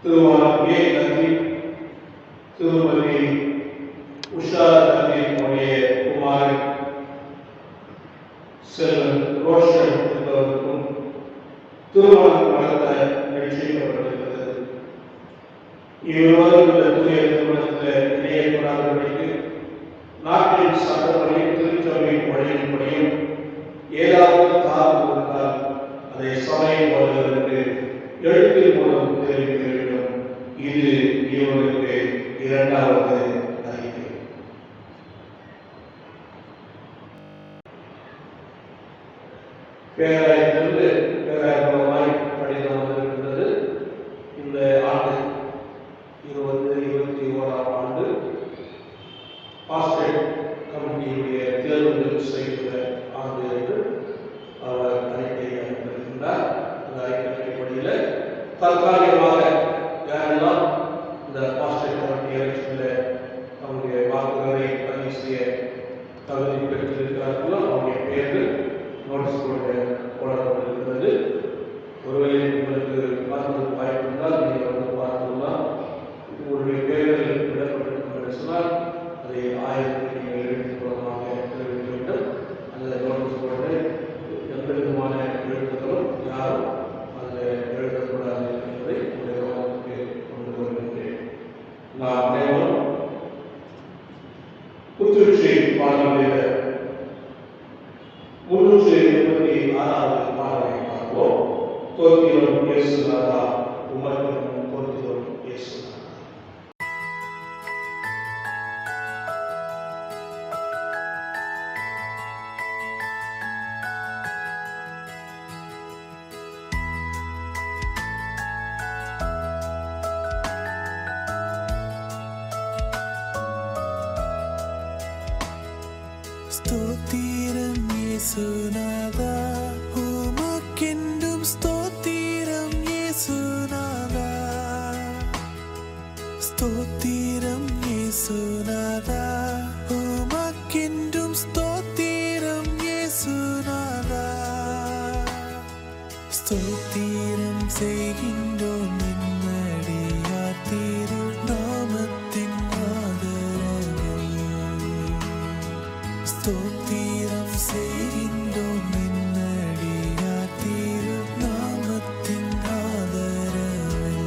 திருமணம் ஏ நந்தி, திருமதி உஷா நந்தி உடைய குமாரன் செல்வன் ரோஷன் என்பவருக்கும் திருமணம் நடத்த நிச்சயிக்கப்பட்டிருக்கிறது. இவ்வாறு உள்ள தூய திருமணத்தில் இணையப்படாதபடிக்கு நாட்டின் சட்டப்படி திருச்சபையின் வழியின்படியும் ஏதாவது தவறு இருந்தால் அதை சமயம் வருவதற்கு எழுத்தின் மூலம் தெரிவிக்க வேண்டும். இது இவர்களுக்கு இரண்டாவது அறிக்கை. பேராயத்திலிருந்து பேராயமாய் கடிதம் வந்திருக்கின்றது. இந்த ஆண்டு 2021ஆம் ஆண்டு பாஸ்டேட் கமிட்டியுடைய தேர்வுகள் செய்கிற ஆண்டு என்று அவர் அறிக்கை அளித்திருக்கின்றார். அந்த அறிக்கைப்படியில் தற்காலிகமாக யாரெல்லாம் இந்த பாஸ்டேட் கமிட்டி எலெக்ஷனில் அவருடைய வாக்குகளை பதிவு செய்ய தகுதி பெற்றிருக்கிறார்களோ அவருடைய பெயர்கள் நோட்டீஸ் போடப்பட்டிருக்கிறது. ஒருவேளை உங்களுக்கு பார்ப்பதற்கு வாய்ப்பு இருந்தால் நீங்கள் வந்து பார்த்துள்ளலாம். உங்களுடைய பெயர்கள் விடப்பட்டிருக்கும் என்று சொன்னால் அதை ஆயிரத்தி நீங்கள் எழுத்து மூலமாக தெரிவிக்க வேண்டும். அந்த நோட்டீஸ் போட்டு எந்த விதமான எழுத்துக்களும் யாரும் அதில் எழுதக்கூடாது என்பதை உங்களுடைய கவனத்துக்கு கொண்டு வருகின்றேன். நான் அனைவரும் புத்துணர்ச்சி பாடல்களில் 336வது பாடலை பார்ப்போம். தோத்திரம் இயேசுநாதா, உமக்கு தோத்திரம் இயேசுநாதா. ஸ்தோத்திரம் இயேசுநாதா, உமக்கென்றும் ஸ்தோத்திரம் இயேசுநாதா. ஸ்தோத்திரம் இயேசுநாதா, உமக்கென்றும் ஸ்தோத்திரம் இயேசுநாதா. ஸ்தோத்திரம் செய்கின்றோம் என்னடியார் திரு நாமத்தின் ஆதரவில். ஸ்தோத்திரம் செய்கின்றோம் என்னடியார் திரு நாமத்தின் ஆதரவில்.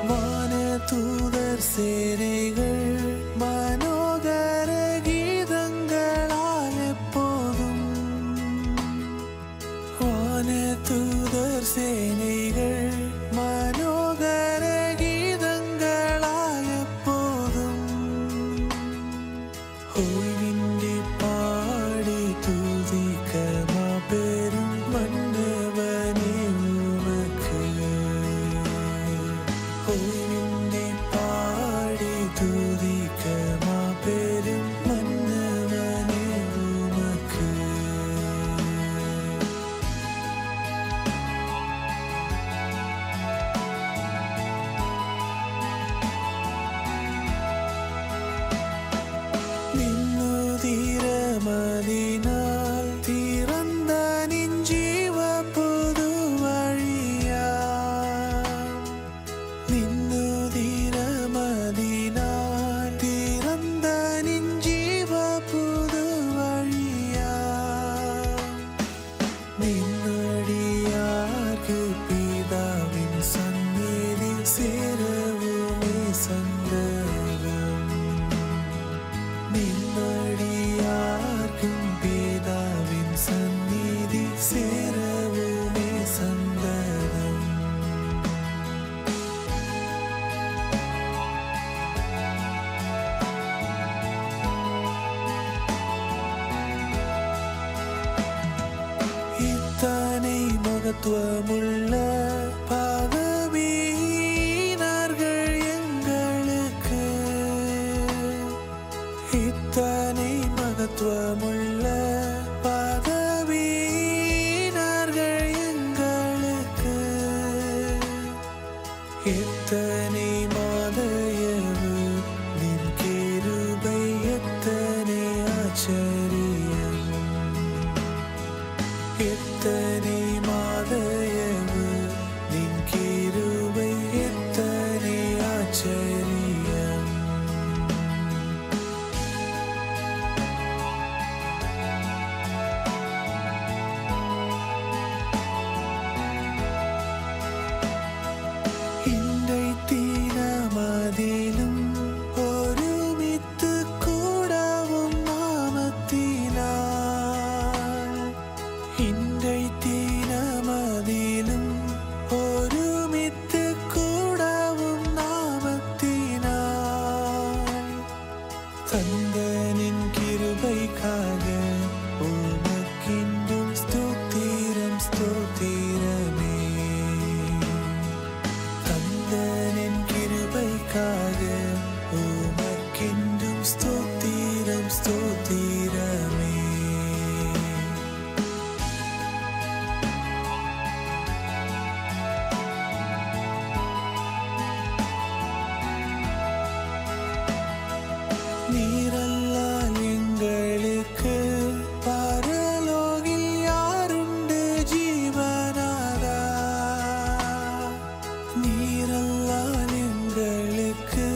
வானதூதர் சேனைகள் மனோகர கீதங்களால் எப்போதும். வானதூதர் சேனைகள் மனோகர கீதங்களால் எப்போதும். ஓய்வின்றி பாடி துதிக்க மாபெரும் மன்னவனே உமக்கு. ஓய்வின்றி பாடி துதிக்க மாபெரும் மன்னவனே உமக்கு. நின்னுதிரமதினால் திறந்த நின் ஜீவ புது வழியா. நின்னுதிரமதினால் திறந்த நின் ஜீவ புது வழியா. நின்னடியார்க்கு பிதாவின் சந்நிதி சேரவுமே சந்தகம். நின்னடியார்க்கும் பிதாவின் சந்நிதி சேரவுமே சந்தகம். இத்தனை மகத்துவமுள்ள பாவமீனர்கள் எங்களுக்கு. இத்தனை மகத்துவமுள்ள கந்தனின் கிருபைக்காக உமக்கென்றும் ஸ்தோத்திரம் ஸ்தோத்திரமே. கந்தனின் கிருபைக்காக உமக்கென்றும் ஸ்தோத்திரம் ஸ்தோத்திரமே. நீரல்லால் எங்களுக்கு பரலோகில் யாருண்டு ஜீவனாதா. நீரல்லால் எங்களுக்கு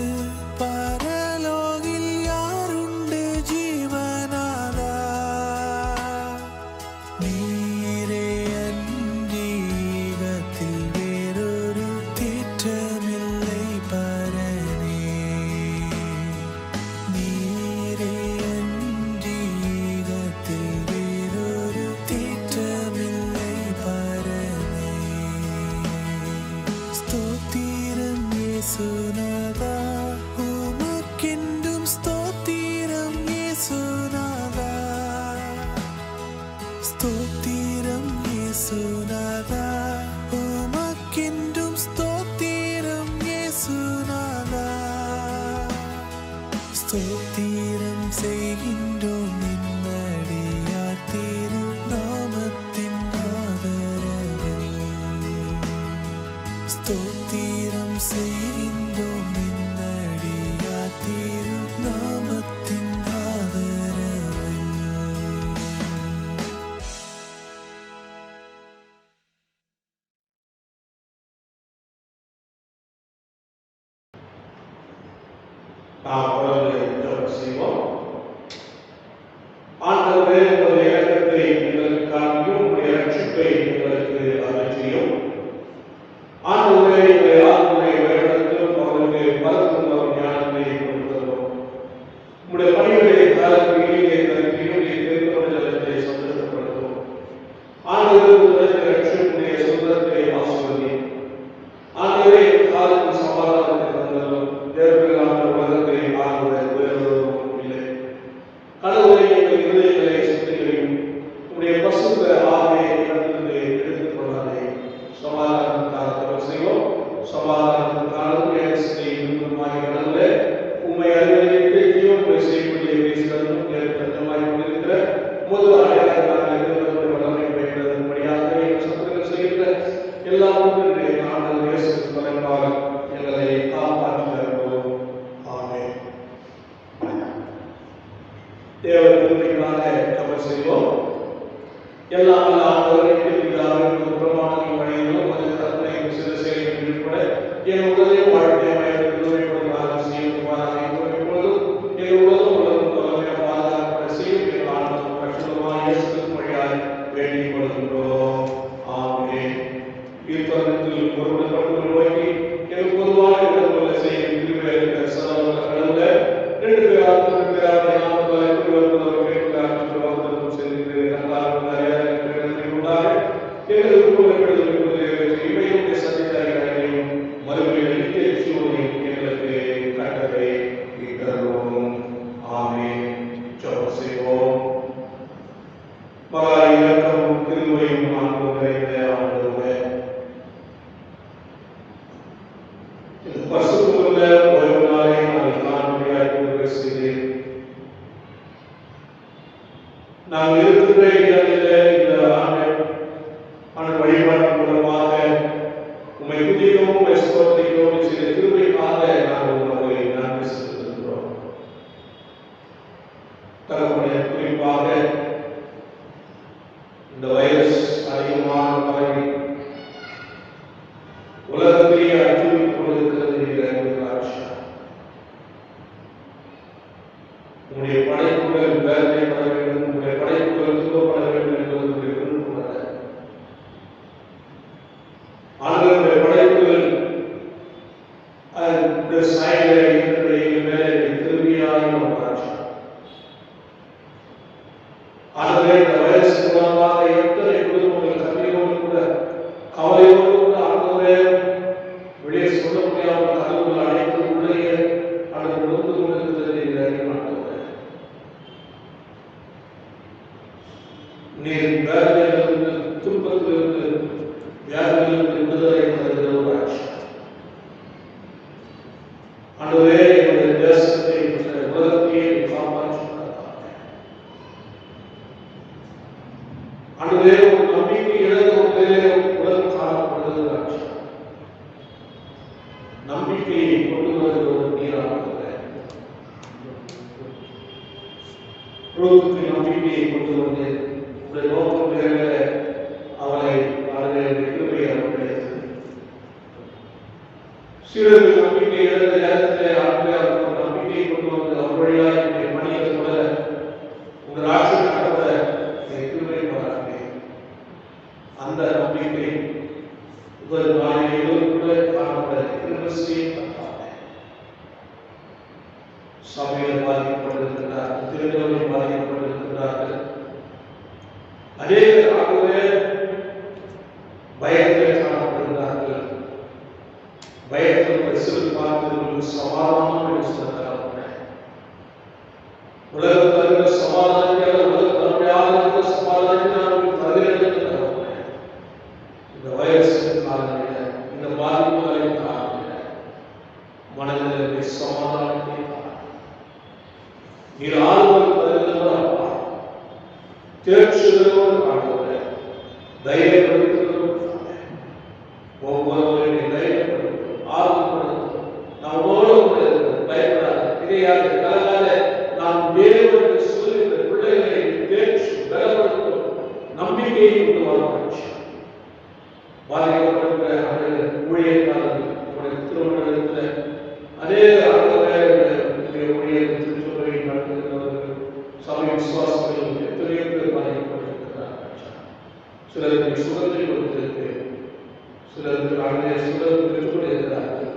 பரலோகில் யாருண்டு ஜீவனாதா. நீரே அன்றீகத்தில் வேறொரு தேற்றமில்லை பரனே. நீரே அன்றீகத்தில் வேறொரு தேற்றமில்லை பரனே. ஸ்தோத்திரம் இயேசுநாதா, உமக்கென்றும் ஸ்தோத்திரம் இயேசுநாதா. ஸ்தோத்திரம் இயேசுநாதா, உமக்கென்றும் ஸ்தோத்திரம் இயேசுநாதா. ஸ்தோத்திரம் செய்கின்றோம் நிம்மடியார் திரு நாமத்தின் ஆதரவில். ஸ்தோத்திரம் செய்கின்றோம் நிம்மடியார் திரு நாமத்தின் ஆதரவில். நாம் தொடர்ந்து ஜெபம் செய்வோம். ஆண்டவரே, உங்களுடைய இரக்கத்தை எங்களுக்கு காண்பியும், உங்களுடைய ரட்சிப்பை எங்களுக்கு அருளியும். ஆண்டவரே, எங்களுடைய ஆத்மனை வழிநடத்தும், அவர்களுக்கு பலக்கும் ஒரு ஞானத்தை கொடுக்கிறோம். உங்களுடைய பணிகளை காலத்தில் இனிய கருத்தியும் திருப்பவர்களை சந்தோஷப்படுத்தும். ஆண்டவரே, உங்களுடைய ரட்சிப்புடைய சொந்தத்தை ஆசிர்வதி. ஆண்டவரே, காலத்தின் சமாதானத்தை தந்தரும். தேவர்களான உலகத்தை ஆளுவ வேறொருவரும் இல்லை. கடவுளை எங்கள் இருதயங்களை சுத்திகரியும். உடைய பசுத்த ஆவியை இடத்திலிருந்து எடுத்துக் கொள்ளாதே. சமாதானத்துக்காக தவறு செய்வோம். சமாதானத்துக்காக இன்னுமாய் கடவுளே, உண்மை அறிவித்து ஜீவன்களை செய்யக்கூடிய பேசுகிறதும் ஏற்படுத்தமாய் கொண்டிருக்கிற முதல் அடையாளமாக வளமை பெற்றதுபடியாக எங்கள் சத்துக்கள் செய்கிற எல்லா ஆண்டவர் இயேசு தலைப்பாக எங்களை காப்பாற்றுகிறோம். ஆமென். தேவ கிருபைக்காக ஜெபம் செய்வோம். எல்லாம் ஆண்டவருக்கு பிதாவின் பிரமாணங்கள் வழியிலும் அது கற்பனையும் சிறு செயல்கள் உட்பட என் உடலையும் வாழ்க்கையமாக உதவிப்படுவதாக செய்யுமாறாக இப்பொழுதும் என் உலகம் உலகம் தொடர்பாக பாதுகாப்பட செய்யும் எங்கள் ஆண்டவர் பரிசுத்தமான இயேசு வழியாக வேண்டிக் கொள்கின்றோம். ஆமென். தீர்த்தத்தில் ஒருவருடன் நோக்கி எனக்கு பொதுவான இடங்களை செய்யும் கிருபை சதவீத கடவுள 2 பேர் ஆத்ம நாம் இருக்கின்ற இடத்திலே இந்த ஆண்டு வழிபாட்டின் மூலமாக உம்மை துதிக்கவும் உம்மை ஸ்தோத்திரிக்கவும் செய்த கிருபைக்காக நாங்கள் உமக்கு நன்றி செலுத்துகிறோம். தகப்பனே, குறிப்பாக இந்த வைரஸ் அதிகமாக பரவி உலகத்திலேயே அச்சுறுத்திக் கொண்டிருக்கிறது உங்களுடைய படைப்புகள் வேதனைப்பட வேண்டும், உங்களுடைய படைப்புகள் துன்பப்பட வேண்டும் என்பது விரும்புகிறது. ஆண்டவருடைய படைப்புகள் மேலே திரும்பியாக ஆகவே இந்த வைரஸ் மூலமாக எத்தனை குடும்பங்கள் கண்ணீரோடு கூட கவலையோடு கூட ஆண்டவரே வெளியே சொல்ல முடியாமல் கதவுகள் அடைத்து உள்ளே அது கொடுத்து கொண்டிருக்கிறது அறிய மாட்டோம். ஆண்டவரே எங்களுடைய தேசத்தை உலகத்தையே காப்பாற்றுவதற்காக ஆண்டவரே ஒரு நம்பிக்கை இழந்த உலகம் காணப்படுகிறது. நம்பிக்கையை கொண்டு வருகிற ஒரு நீராக நம்பிக்கையை கொண்டு வந்து உடைய நோக்கம் நிறைவேற அவளை கிருபையை அவர்களுடையது. சிலருக்கு நம்பிக்கை இழந்த நேரத்தில் அவர்கள் நம்பிக்கையை கொண்டு வந்து அவர் வழியாக என்னுடைய பணியை தொடர உங்கள் ராட்சி நடத்த கிருபை பாராட்டே. அந்த நம்பிக்கை உங்கள் நாளிலே காணப்பட கிருபை சபையில் பாதிக்கப்பட்டிருக்கிறார்கள், திருநெல்வேலி பாதிக்கப்பட்டிருக்கிறார்கள். அநேக ஆகவே பயத்தில் காணப்படுகிறார்கள். பயத்தில் சிறு பார்த்து சமாதானம் உலகத்தில் சமாதானத்தை உலக சமாதானத்தை பதிலளிக்கிறார்கள். இந்த வைரஸ் காரணமாக இந்த பாதிப்புகளின் காரணமாக மனதில் சமாதானத்தை நீர் ஆளுநர் பதிலப்பா தேர்ச்சிகளோடு காட்டுவதை தைரியப்படுத்துகிறோம். ஒவ்வொருவரையும் தைரியப்படுத்தும், ஆர்வப்படுத்தும். நாம் ஓட பயப்படாத இதையாக கலகாத நாம் தேவனுக்கு சொல்லுகிற பிள்ளைகளை தேர்ச்சி பலப்படுத்தும் நம்பிக்கையை கொண்டு வரப்பட்டு பாதிக்கப்படுகிற அவர்கள் ஊழியக்காரர்கள் திருமணத்தில் அநேக ஊழியர்கள் சமய விசுவாசங்கள் எத்தனையோ பேர் பாதிக்கப்பட்டிருக்கிறார்கள். சிலருக்கு சுகத்தை கொடுத்திருக்கு, சிலருக்கு அங்கே சுகம் பெற்றுக் இருக்கிறார்கள்.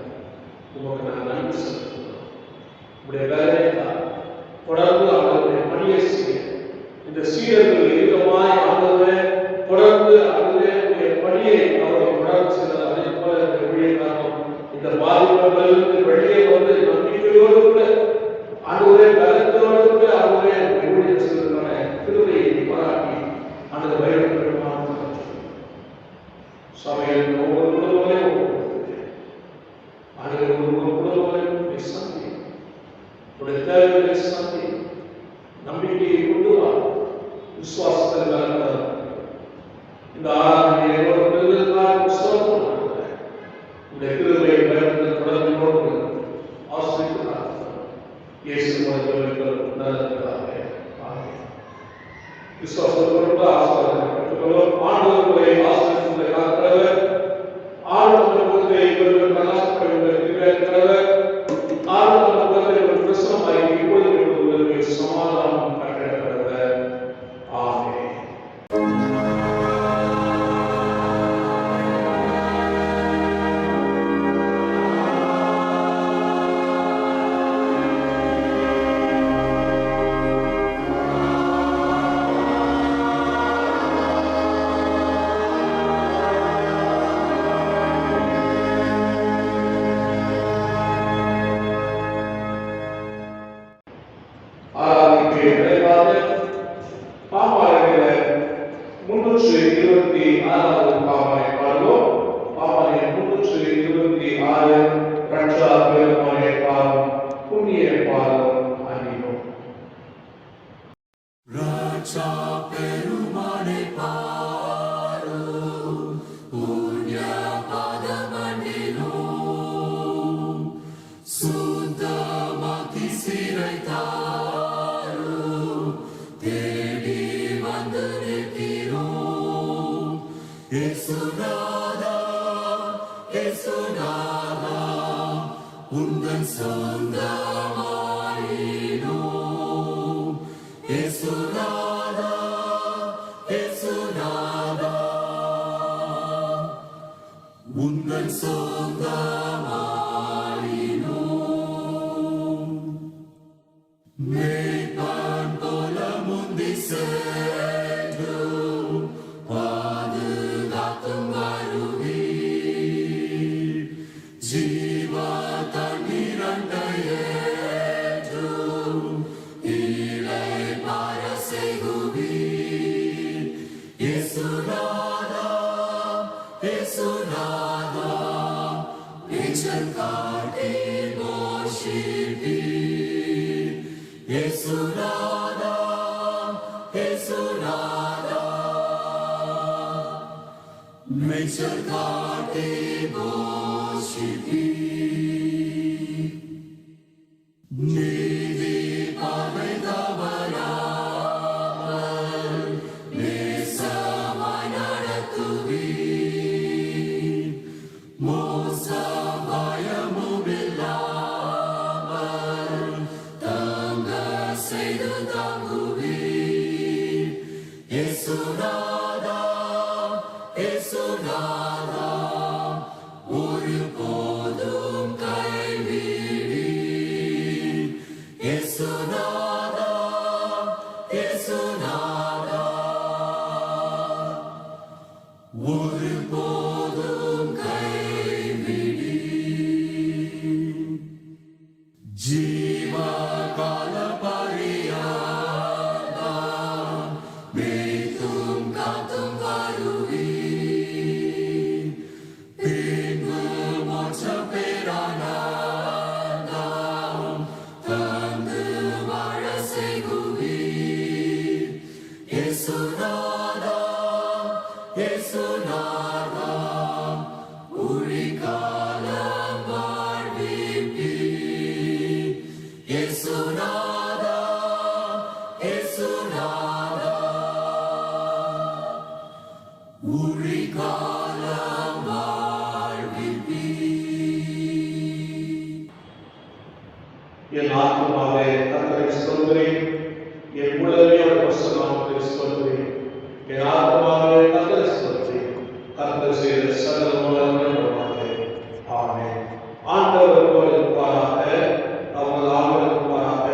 உங்களுக்கு நான் நன்றி செலுத்துகிறோம். உங்களுடைய வேலையை தொடர்ந்து அவர்களுடைய பணியை செய்ய இந்த சீடர்கள் இறுக்கமாய் ஆகவே தொடர்ந்து அவர்களுடைய பணியை அவர்கள் தொடர்ந்து செய்தார். அதே போல இந்த ஊழியக்காரரும் இந்த பாதிப்புகளிலிருந்து வெளியே வந்து நம்பிக்கையோடு கூட ஆண்டவரே பலத்தோடு கூட அவரே ஊழியர் செய்வதற்கான கிருபையை பாராட்டி அந்த பயணத்திற்கான சபையில் ஒவ்வொரு குடும்பங்களையும் ஆண்டவர் ஒவ்வொரு குடும்பங்களையும் சந்தி உடைய தேவைகளை சந்தி நம்பிக்கையை கொண்டு வா விசுவாசத்தில் கலக்கிறார். இந்த ஆராதனையை உடைய கிருபையை பயணத்தில் தொடர்ந்து கொண்டு ஆசிரியர் இயேசு மருத்துவர்கள் நல்லதாக விசுவாசத்தோடு ஆசிரியர் ஆண்டவர்களை ஆசிரியர்களை காக்கிறவர் ஆண்டவர்களை இவர்கள் பிரகாசப்படுகிறவர் ஆண்டவர்களை ஒரு பிரசனமாகி இப்பொழுது சமாதானம் கட்டிடப்படுவர். ஆமென். என் ஆத்மாவே கர்த்தரை ஸ்தோத்திரி, என் உள்ளமே அவர் பரிசுத்த நாமத்தை ஸ்தோத்திரி. என் ஆத்மாவே கர்த்தரை ஸ்தோத்திரி, கர்த்தர் செய்த சகல உபகாரங்களுக்காக. ஆமென். ஆண்டவர் உங்களோடு இருப்பாராக, அவர் ஆண்டவர் இருப்பாராக.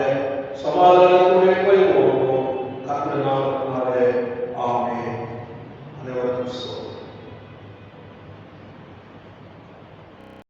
சமாதானத்துடைய போய் போவோம். கர்த்தர் நாமத்தினாலே. ஆமென். அனைவருக்கும்